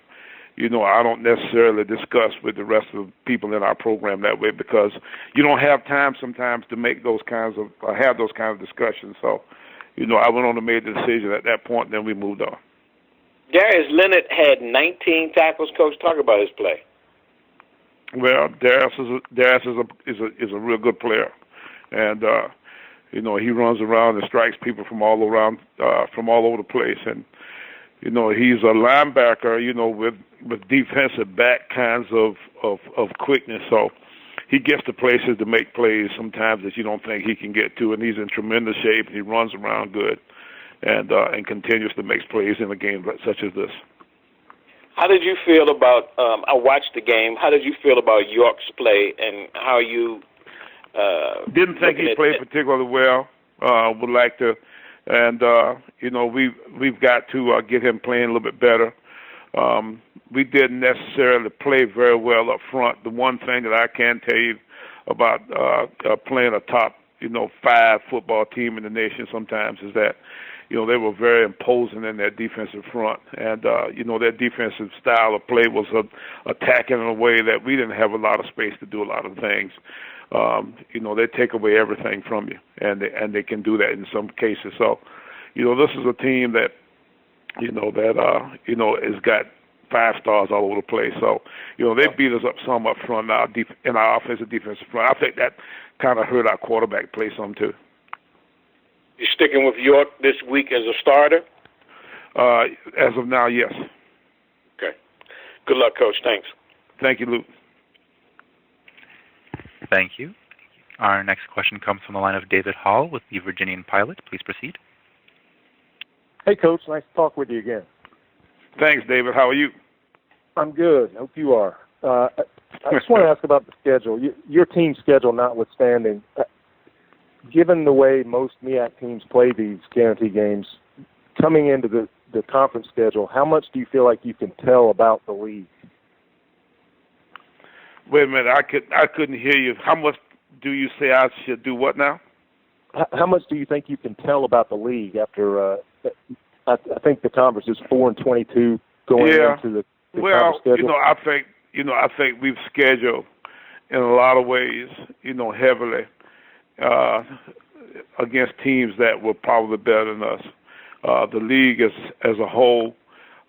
I don't necessarily discuss with the rest of the people in our program that way, because you don't have time sometimes to make those kinds of have those kinds of discussions. So, I went on and made the decision at that point, and then we moved on. Darius Leonard had 19 tackles. Coach, talk about his play. Well, Darius is a real good player, and he runs around and strikes people from all around, from all over the place, and he's a linebacker, with defensive back kinds of quickness. So he gets to places to make plays sometimes that you don't think he can get to, and he's in tremendous shape. And he runs around good, and continuously makes plays in a game such as this. How did you feel about? I watched the game. How did you feel about York's play, and how you? Didn't think he played particularly well. Would like to, and we've got to get him playing a little bit better. We didn't necessarily play very well up front. The one thing that I can tell you about playing a top 5 football team in the nation sometimes is that they were very imposing in their defensive front, and their defensive style of play was attacking in a way that we didn't have a lot of space to do a lot of things. They take away everything from you, and they can do that in some cases. So, this is a team that, has got 5 stars all over the place. So, they beat us up some up front in our offensive defensive front. I think that kind of hurt our quarterback play some too. You sticking with York this week as a starter? As of now, yes. Okay. Good luck, Coach. Thanks. Thank you, Luke. Thank you. Our next question comes from the line of David Hall with the Virginian Pilot. Please proceed. Hey, Coach. Nice to talk with you again. Thanks, David. How are you? I'm good. Hope you are. I just want to ask about the schedule. Your team's schedule notwithstanding, given the way most MEAC teams play these guarantee games, coming into the conference schedule, how much do you feel like you can tell about the league? Wait a minute, I couldn't hear you. How much do you say I should do what now? How much do you think you can tell about the league after? I think the conference is 4-22 going into the conference schedule. I think we've scheduled in a lot of ways, heavily against teams that were probably better than us. The league as a whole,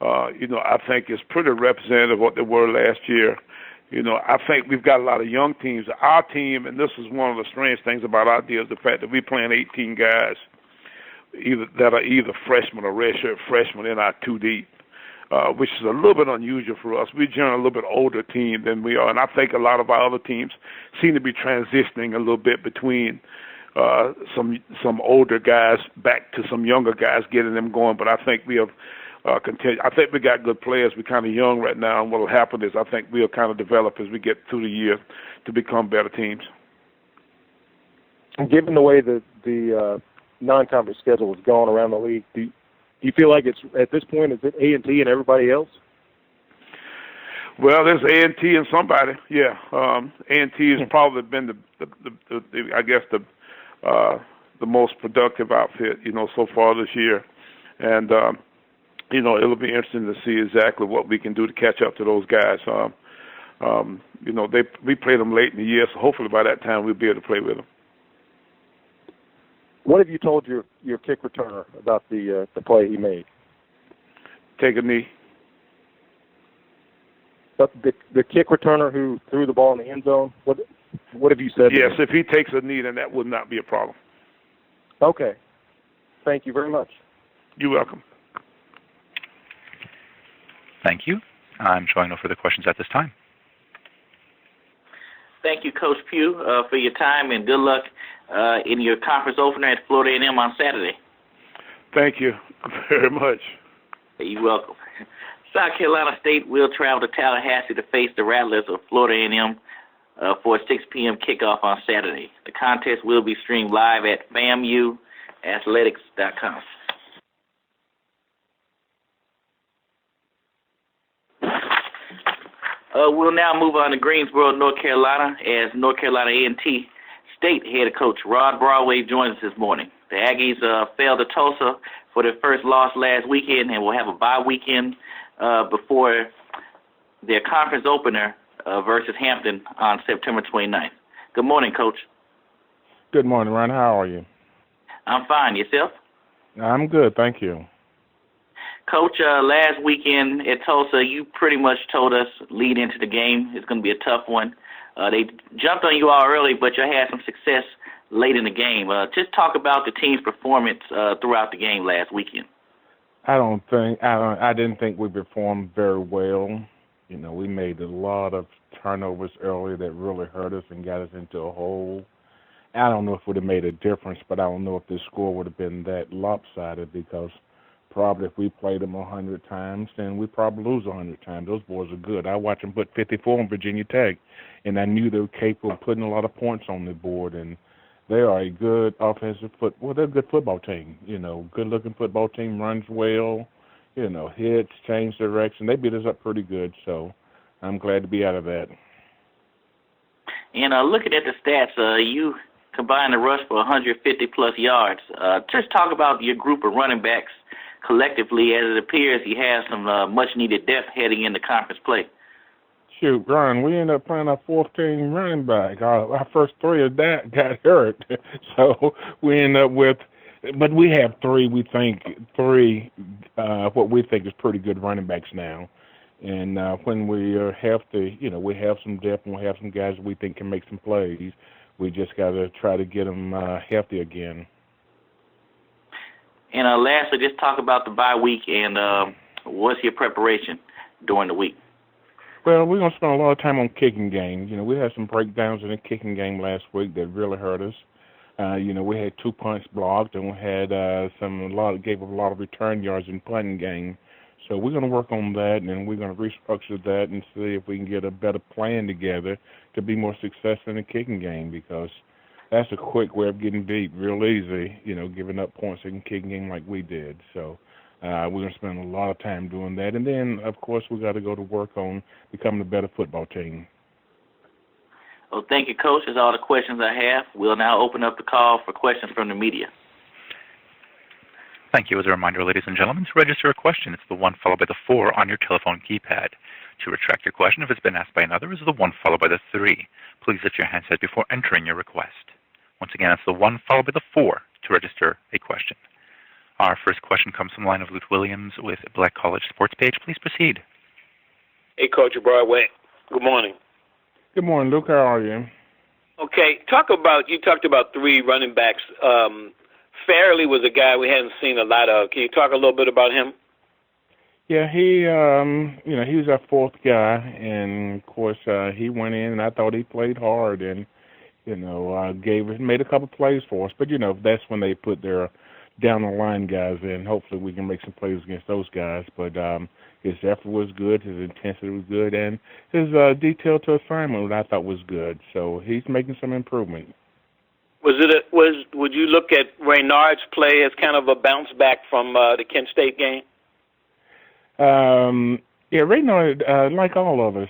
I think is pretty representative of what they were last year. I think we've got a lot of young teams. Our team, and this is one of the strange things about our deal, is the fact that we're playing 18 guys that are either freshmen or redshirt freshmen in our 2 deep, which is a little bit unusual for us. We're generally a little bit older team than we are, and I think a lot of our other teams seem to be transitioning a little bit between some older guys back to some younger guys, getting them going. But I think we have continue. I think we got good players. We're kind of young right now, and what will happen is I think we'll kind of develop as we get through the year to become better teams. And given the way that the non-conference schedule has gone around the league, do you feel like it's at this point is it A&T and everybody else? Well, there's A&T and somebody. Yeah, A&T has probably been the most productive outfit, so far this year, and it'll be interesting to see exactly what we can do to catch up to those guys. We played them late in the year, so hopefully by that time we'll be able to play with them. What have you told your kick returner about the play he made? Take a knee. But the kick returner who threw the ball in the end zone, What have you said? Yes, if he takes a knee, then that would not be a problem. Okay. Thank you very much. You're welcome. Thank you. I'm showing no further questions at this time. Thank you, Coach Pough, for your time, and good luck in your conference opener at Florida A&M on Saturday. Thank you very much. You're welcome. South Carolina State will travel to Tallahassee to face the Rattlers of Florida A&M for a 6 p.m. kickoff on Saturday. The contest will be streamed live at FAMUathletics.com. We'll now move on to Greensboro, North Carolina, as North Carolina A&T State head coach Rod Broadway joins us this morning. The Aggies fell to Tulsa for their first loss last weekend and will have a bye weekend before their conference opener versus Hampton on September 29th. Good morning, Coach. Good morning, Ron. How are you? I'm fine. Yourself? I'm good, thank you. Coach, last weekend at Tulsa, you pretty much told us lead into the game it's going to be a tough one. They jumped on you all early, but you had some success late in the game. Just talk about the team's performance throughout the game last weekend. I didn't think we performed very well. You know, we made a lot of turnovers early that really hurt us and got us into a hole. I don't know if it would have made a difference, but I don't know if the score would have been that lopsided, because probably if we played them 100 times, then we'd probably lose 100 times. Those boys are good. I watched them put 54 on Virginia Tech, and I knew they were capable of putting a lot of points on the board, and they are a good offensive they're a good football team. You know, good-looking football team, runs well, you know, hits, change direction. They beat us up pretty good, so I'm glad to be out of that. And looking at the stats, you combined the rush for 150-plus yards. Just talk about your group of running backs collectively, as it appears you have some much-needed depth heading into conference play. Shoot, Ron, we ended up playing our 4th-team running back. Our first 3 of that got hurt. So we end up with, but we have three what we think is pretty good running backs now. And when we are healthy, you know, we have some depth and we have some guys that we think can make some plays. We just got to try to get them healthy again. And lastly, just talk about the bye week and what's your preparation during the week? Well, we're going to spend a lot of time on kicking game. You know, we had some breakdowns in the kicking game last week that really hurt us. You know, we had 2 punts blocked, and we had gave up a lot of return yards in punting game. So we're going to work on that, and we're going to restructure that and see if we can get a better plan together to be more successful in the kicking game, because that's a quick way of getting beat real easy, you know, giving up points in the kicking game like we did. So we're going to spend a lot of time doing that. And then, of course, we got to go to work on becoming a better football team. Well, thank you, Coach. That's all the questions I have. We'll now open up the call for questions from the media. Thank you. As a reminder, ladies and gentlemen, to register a question, it's the 1 followed by the 4 on your telephone keypad. To retract your question, if it's been asked by another, is the 1 followed by the 3. Please lift your handset before entering your request. Once again, it's the 1 followed by the 4 to register a question. Our first question comes from the line of Luke Williams with Black College Sports Page. Please proceed. Hey, Coach Broadway. Good morning. Good morning, Luke. How are you? Okay, you talked about 3 running backs. Farrier was a guy we hadn't seen a lot of. Can you talk a little bit about him? Yeah, he was our 4th guy, and of course he went in, and I thought he played hard, and you know, made a couple plays for us. But you know, that's when they put their down the line guys in. Hopefully, we can make some plays against those guys. But his effort was good, his intensity was good, and his detail to assignment I thought was good. So he's making some improvement. Would you look at Raynard's play as kind of a bounce back from the Kent State game? Yeah, Raynard, like all of us,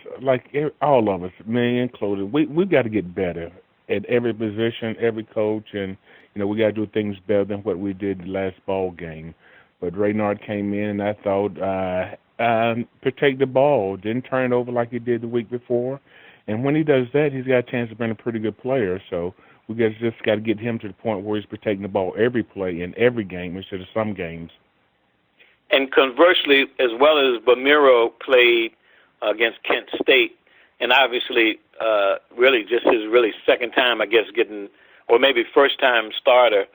me included, we've got to get better at every position, every coach, and you know, we got to do things better than what we did the last ball game. But Raynard came in, and I thought protect the ball, didn't turn it over like he did the week before, and when he does that, he's got a chance of being a pretty good player. So we just got to get him to the point where he's protecting the ball every play in every game instead of some games. And conversely, as well as Bamiro played against Kent State, and obviously really just his really second time, I guess, getting, or maybe first time starter,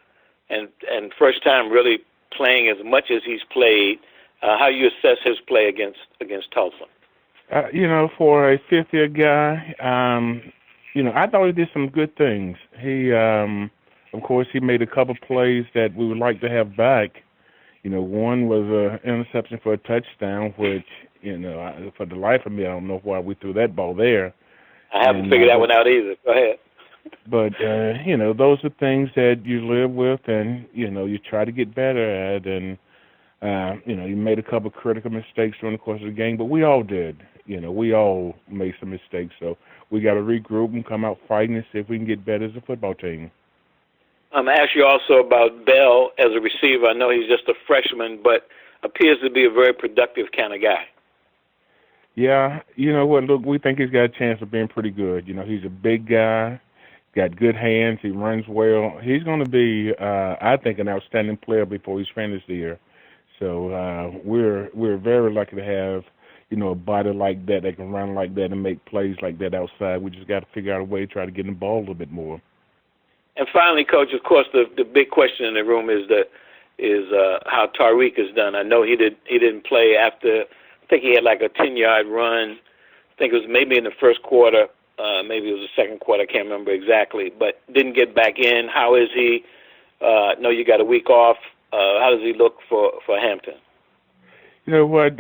and first time really playing as much as he's played. How you assess his play against Tulsa? For a fifth-year guy, I thought he did some good things. He, of course, he made a couple plays that we would like to have back. One was an interception for a touchdown, which, for the life of me, I don't know why we threw that ball there. I haven't figured that one out either. Go ahead. But, those are things that you live with and, you try to get better at. And, you made a couple critical mistakes during the course of the game, but we all did. We all made some mistakes. So we got to regroup and come out fighting and see if we can get better as a football team. I'm going to ask you also about Bell as a receiver. I know he's just a freshman, but appears to be a very productive kind of guy. Yeah, you know what, look, we think he's got a chance of being pretty good. He's a big guy, got good hands, he runs well. He's going to be, I think, an outstanding player before he's finished the year. So we're very lucky to have, a body like that can run like that and make plays like that outside. We just got to figure out a way to try to get the ball a little bit more. And finally, Coach, of course, the big question in the room is how Tariq has done. I know he didn't play after. I think he had like a 10-yard run. I think it was maybe in the first quarter, maybe it was the second quarter. I can't remember exactly, but didn't get back in. How is he? No, you got a week off. How does he look for Hampton? You know what?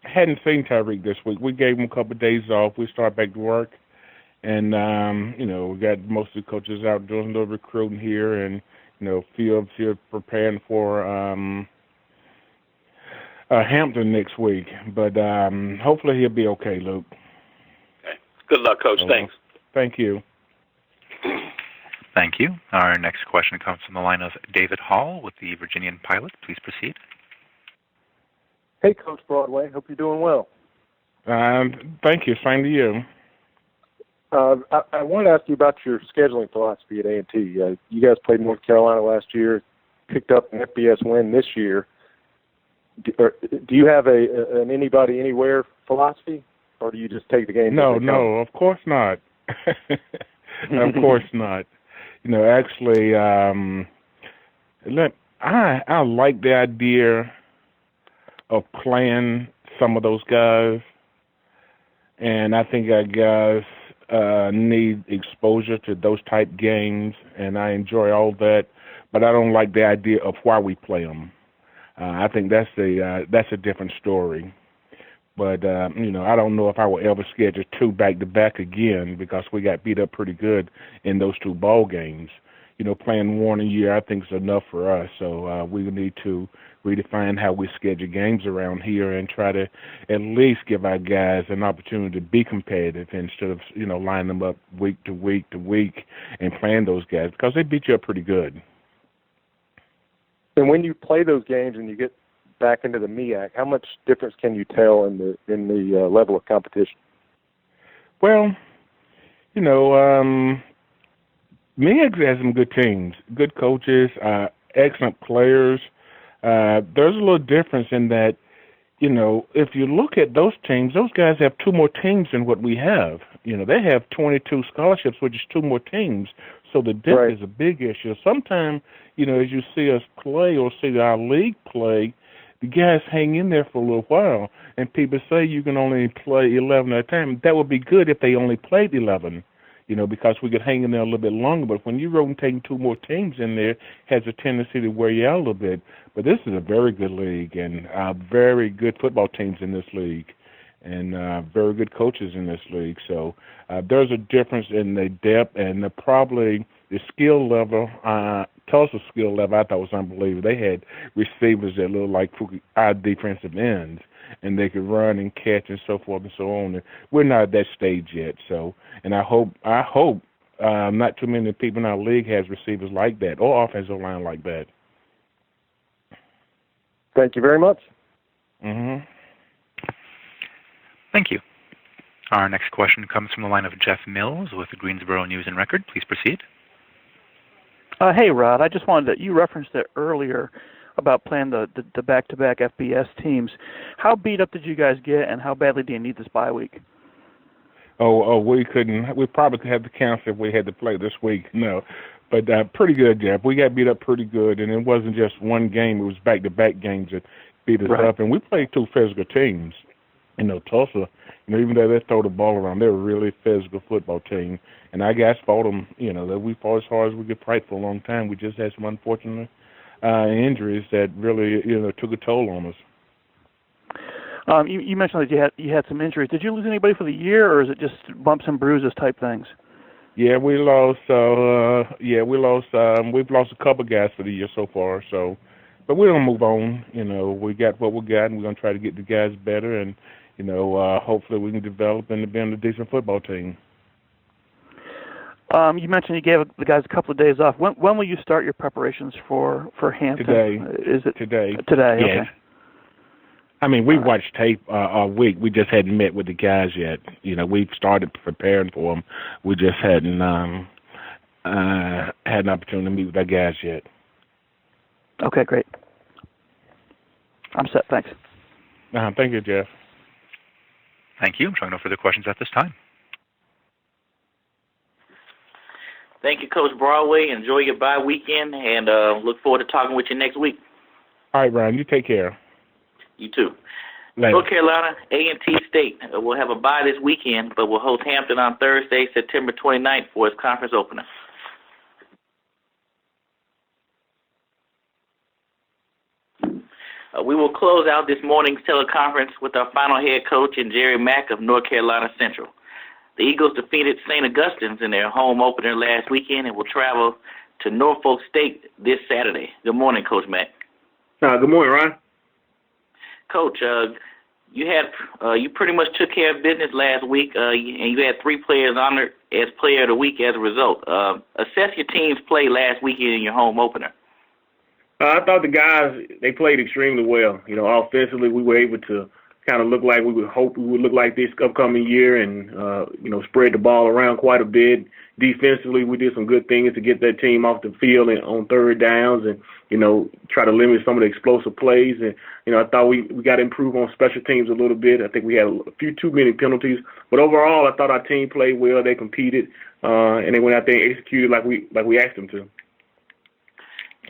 Hadn't seen Tariq this week. We gave him a couple of days off. We start back to work. And, we got most of the coaches out doing a little recruiting here and, Fields here preparing for Hampton next week. But hopefully he'll be okay, Luke. Okay. Good luck, Coach. Thanks. Thank you. Thank you. Our next question comes from the line of David Hall with the Virginian Pilot. Please proceed. Hey, Coach Broadway. Hope you're doing well. Thank you. Same to you. I wanted to ask you about your scheduling philosophy at A&T. You guys played North Carolina last year, picked up an FBS win this year. Do you have an anybody anywhere philosophy, or do you just take the game? No, of course not. Of course not. Actually, I like the idea of playing some of those guys, and I think our guys need exposure to those type games, and I enjoy all that, but I don't like the idea of why we play them. I think that's a different story. But I don't know if I will ever schedule two back-to-back again because we got beat up pretty good in those two ball games. Playing one a year I think is enough for us. So we need to redefine how we schedule games around here and try to at least give our guys an opportunity to be competitive instead of, lining them up week to week to week and playing those guys because they beat you up pretty good. And when you play those games and you get back into the MEAC, how much difference can you tell in the level of competition? Well, MEAC has some good teams, good coaches, excellent players. There's a little difference in that, if you look at those teams, those guys have two more teams than what we have. They have 22 scholarships, which is two more teams. So the depth is a big issue. Sometimes, as you see us play or see our league play, the guys hang in there for a little while. And people say you can only play 11 at a time. That would be good if they only played 11. Because we could hang in there a little bit longer. But when you're rotating two more teams in there, it has a tendency to wear you out a little bit. But this is a very good league and very good football teams in this league and very good coaches in this league. So there's a difference in the depth and probably the skill level. Tulsa's skill level I thought was unbelievable. They had receivers that looked like our defensive ends. And they could run and catch and so forth and so on. And we're not at that stage yet. So, and I hope not too many people in our league has receivers like that or offensive line like that. Thank you very much. Mm-hmm. Thank you. Our next question comes from the line of Jeff Mills with the Greensboro News and Record. Please proceed. Hey, Rod. I just wanted to, you referenced it earlier about playing the back-to-back FBS teams. How beat up did you guys get, and how badly do you need this bye week? We couldn't. We probably could have to cancel if we had to play this week. No, but pretty good, Jeff. We got beat up pretty good, and it wasn't just one game. It was back-to-back games that beat us up, and we played two physical teams. Tulsa, even though they throw the ball around, they're a really physical football team. And our guys fought them, that we fought as hard as we could fight for a long time. We just had some unfortunate injuries that really, took a toll on us. You mentioned that you had some injuries. Did you lose anybody for the year, or is it just bumps and bruises type things? Yeah, we lost. We've lost a couple guys for the year so far. So, but we're gonna move on. We got what we got, and we're gonna try to get the guys better, and hopefully we can develop into being a decent football team. You mentioned you gave the guys a couple of days off. When will you start your preparations for Hampton? Today. Is it today? Today. Yeah. Okay. I mean, we've watched tape all week. We just hadn't met with the guys yet. We've started preparing for them. We just hadn't had an opportunity to meet with our guys yet. Okay, great. I'm set. Thanks. Thank you, Jeff. Thank you. I'm showing no further questions at this time. Thank you, Coach Broadway. Enjoy your bye weekend, and look forward to talking with you next week. All right, Ryan. You take care. You too. Later. North Carolina A&T State will have a bye this weekend, but will host Hampton on Thursday, September 29th for its conference opener. We will close out this morning's teleconference with our final head coach and Jerry Mack of North Carolina Central. The Eagles defeated St. Augustine's in their home opener last weekend and will travel to Norfolk State this Saturday. Good morning, Coach Mack. Good morning, Ryan. Coach, you pretty much took care of business last week, and you had 3 players honored as Player of the Week as a result. Assess your team's play last weekend in your home opener. I thought the guys, they played extremely well. Offensively, we were able to kind of look like we would hope we would look like this upcoming year and, spread the ball around quite a bit. Defensively, we did some good things to get that team off the field and on third downs and, try to limit some of the explosive plays. And, I thought we got to improve on special teams a little bit. I think we had a few too many penalties. But overall, I thought our team played well. They competed, and they went out there and executed like we asked them to.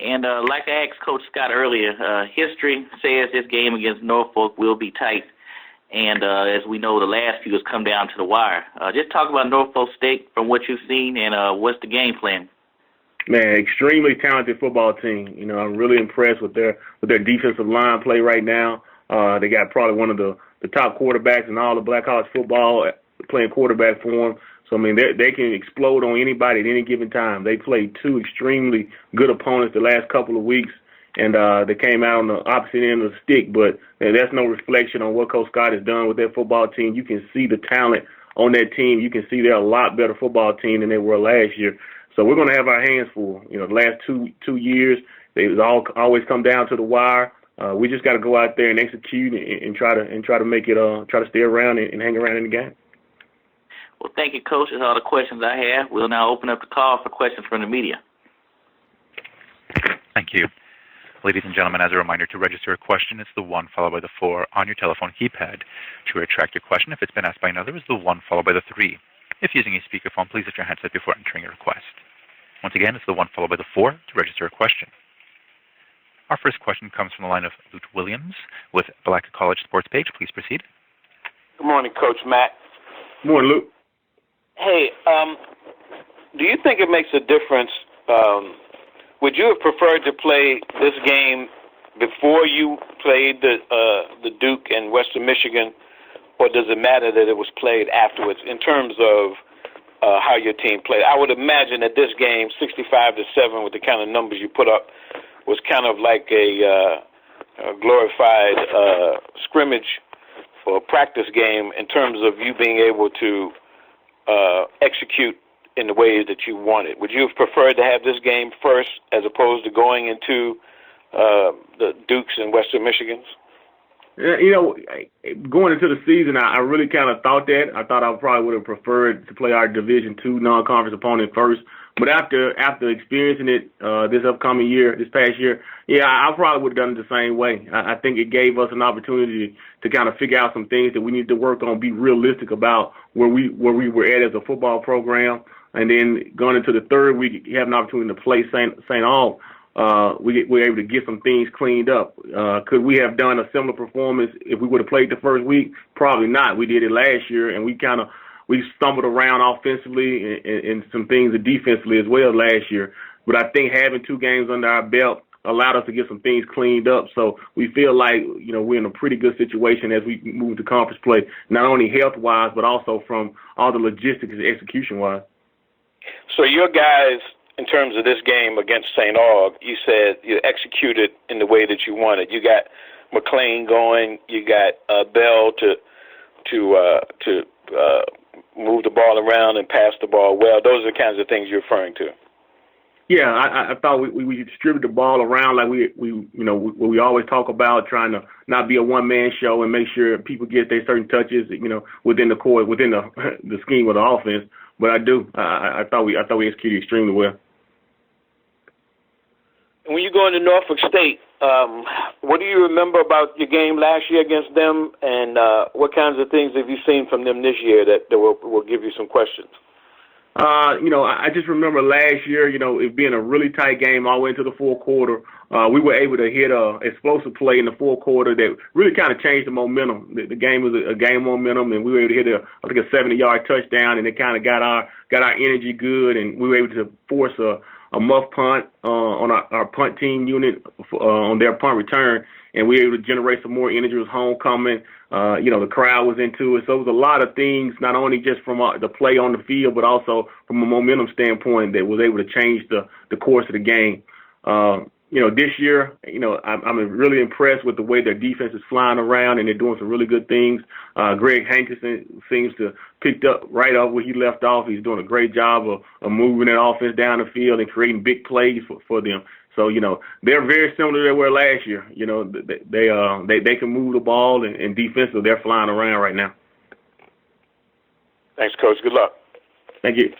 And like I asked Coach Scott earlier, history says this game against Norfolk will be tight. And as we know, the last few has come down to the wire. Just talk about Norfolk State from what you've seen and what's the game plan? Man, extremely talented football team. I'm really impressed with their defensive line play right now. They got probably one of the top quarterbacks in all of Black College football playing quarterback for them. So, they can explode on anybody at any given time. They played 2 extremely good opponents the last couple of weeks, and they came out on the opposite end of the stick. But that's no reflection on what Coach Scott has done with their football team. You can see the talent on that team. You can see they're a lot better football team than they were last year. So we're going to have our hands full. The last two years, they've always come down to the wire. We just got to go out there and execute and try to make it try to stay around and hang around in the game. Well, thank you, Coach. That's all the questions I have. We'll now open up the call for questions from the media. Thank you. Ladies and gentlemen, as a reminder, to register a question, it's the 1 followed by the 4 on your telephone keypad. To retract your question, if it's been asked by another, it's the 1 followed by the 3. If using a speakerphone, please lift your handset before entering your request. Once again, it's the 1 followed by the 4 to register a question. Our first question comes from the line of Luke Williams with Black College Sports Page. Please proceed. Good morning, Coach Mack. Good morning, Luke. Hey, do you think it makes a difference? Would you have preferred to play this game before you played the Duke and Western Michigan, or does it matter that it was played afterwards in terms of how your team played? I would imagine that this game, 65-7, with the kind of numbers you put up, was kind of like a glorified scrimmage or practice game in terms of you being able to execute in the ways that you wanted. Would you have preferred to have this game first as opposed to going into the Dukes and Western Michigans? Going into the season, I really kind of thought that. I thought I probably would have preferred to play our Division II non-conference opponent first. But after experiencing it this past year, yeah, I probably would have done it the same way. I think it gave us an opportunity to kind of figure out some things that we need to work on, be realistic about where we were at as a football program, and then going into the third week, you have an opportunity to play St. Aug. We're able to get some things cleaned up. Could we have done a similar performance if we would have played the first week? Probably not. We did it last year, and we stumbled around offensively and some things defensively as well last year. But I think having 2 games under our belt allowed us to get some things cleaned up. So we feel like, we're in a pretty good situation as we move to conference play, not only health-wise, but also from all the logistics and execution-wise. So your guys, in terms of this game against St. Aug, you said you executed in the way that you wanted. You got McLean going. You got Bell to move the ball around and pass the ball well. Those are the kinds of things you're referring to. Yeah, I thought we distributed the ball around like we always talk about, trying to not be a one-man show and make sure people get their certain touches, within the court, within the scheme of the offense. But I thought we executed extremely well. When you go into Norfolk State, what do you remember about your game last year against them, and what kinds of things have you seen from them this year that will give you some questions? I just remember last year, it being a really tight game all the way into the fourth quarter. We were able to hit a explosive play in the fourth quarter that really kind of changed the momentum. The game was a game momentum, and we were able to hit a 70-yard touchdown, and it kind of got our energy good, and we were able to force a muff punt on our punt team unit on their punt return, and we were able to generate some more energy. It was homecoming. The crowd was into it. So it was a lot of things, not only just from the play on the field, but also from a momentum standpoint that was able to change the course of the game. This year, I'm really impressed with the way their defense is flying around, and they're doing some really good things. Greg Hankerson seems to picked up right off where he left off. He's doing a great job of moving that offense down the field and creating big plays for them. So, they're very similar to they were last year. They can move the ball, and defensively, they're flying around right now. Thanks, Coach. Good luck. Thank you.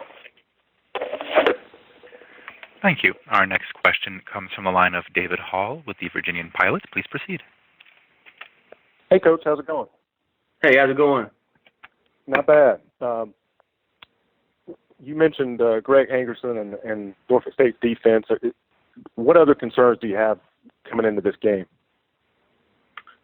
Thank you. Our next question comes from the line of David Hall with the Virginian Pilot. Please proceed. Hey, Coach. How's it going? Hey, how's it going? Not bad. You mentioned Greg Hankerson and Norfolk State's defense. What other concerns do you have coming into this game?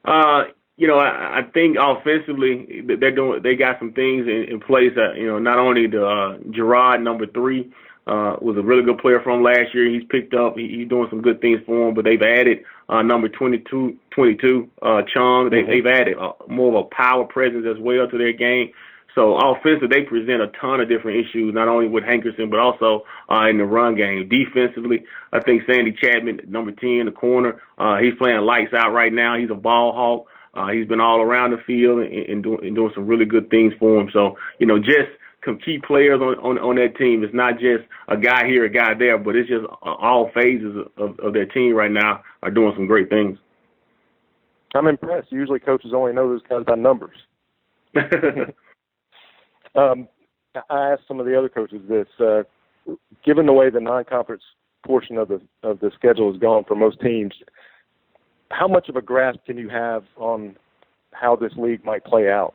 I think offensively they got some things in place that, not only the Gerard, number 3, was a really good player from last year. He's picked up. He's doing some good things for him, but they've added number 22, Chung. They've added more of a power presence as well to their game. So offensively, they present a ton of different issues, not only with Hankerson, but also in the run game. Defensively, I think Sandy Chapman, number 10, the corner, he's playing lights out right now. He's a ball hawk. He's been all around the field and doing some really good things for him. So, just some key players on that team. It's not just a guy here, a guy there, but it's just all phases of their team right now are doing some great things. I'm impressed. Usually coaches only know those guys by numbers. I asked some of the other coaches this. Given the way the non-conference portion of the schedule has gone for most teams, how much of a grasp can you have on how this league might play out?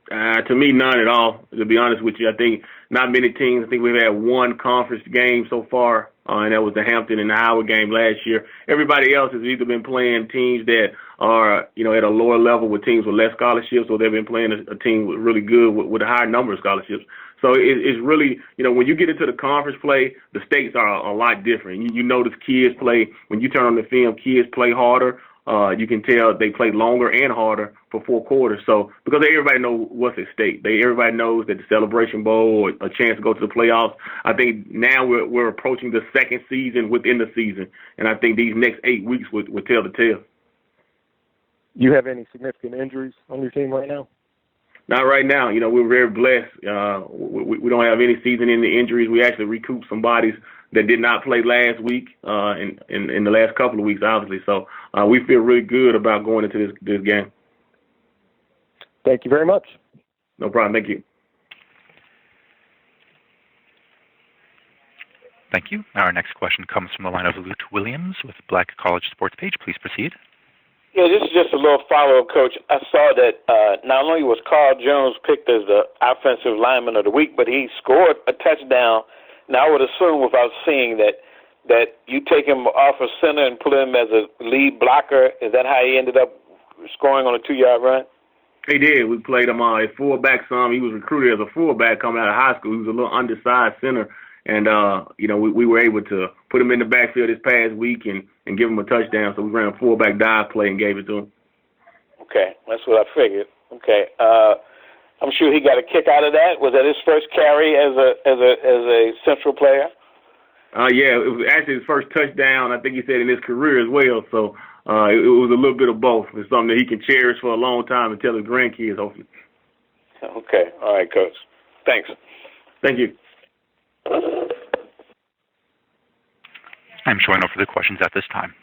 To me, none at all, to be honest with you. I think not many teams. I think we've had one conference game so far, and that was the Hampton and the Howard game last year. Everybody else has either been playing teams that are, at a lower level with teams with less scholarships, or they've been playing a team with really good with a higher number of scholarships. So it's really, when you get into the conference play, the stakes are a lot different. You notice kids play, when you turn on the film, kids play harder. You can tell they play longer and harder for 4 quarters. So because everybody knows what's at stake, everybody knows that the Celebration Bowl or a chance to go to the playoffs. I think now we're approaching the second season within the season, and I think these next 8 weeks will tell the tale. You have any significant injuries on your team right now? Not right now. We're very blessed. We don't have any season-ending injuries. We actually recouped some bodies that did not play last week in the last couple of weeks, obviously. So we feel really good about going into this game. Thank you very much. No problem. Thank you. Thank you. Our next question comes from the line of Lute Williams with Black College Sports Page. Please proceed. Yeah, this is just a little follow-up, Coach. I saw that not only was Carl Jones picked as the offensive lineman of the week, but he scored a touchdown. Now, I would assume without seeing that you take him off of center and put him as a lead blocker. Is that how he ended up scoring on a 2-yard run? He did. We played him at fullback some. He was recruited as a fullback coming out of high school. He was a little undersized center. And, we were able to put him in the backfield this past week and give him a touchdown. So we ran a fullback dive play and gave it to him. Okay, that's what I figured. Okay, I'm sure he got a kick out of that. Was that his first carry as a central player? Yeah, it was actually his first touchdown, I think he said, in his career as well. So it was a little bit of both. It's something that he can cherish for a long time and tell his grandkids, hopefully. Okay, all right, Coach. Thanks. Thank you. I'm showing no further questions at this time.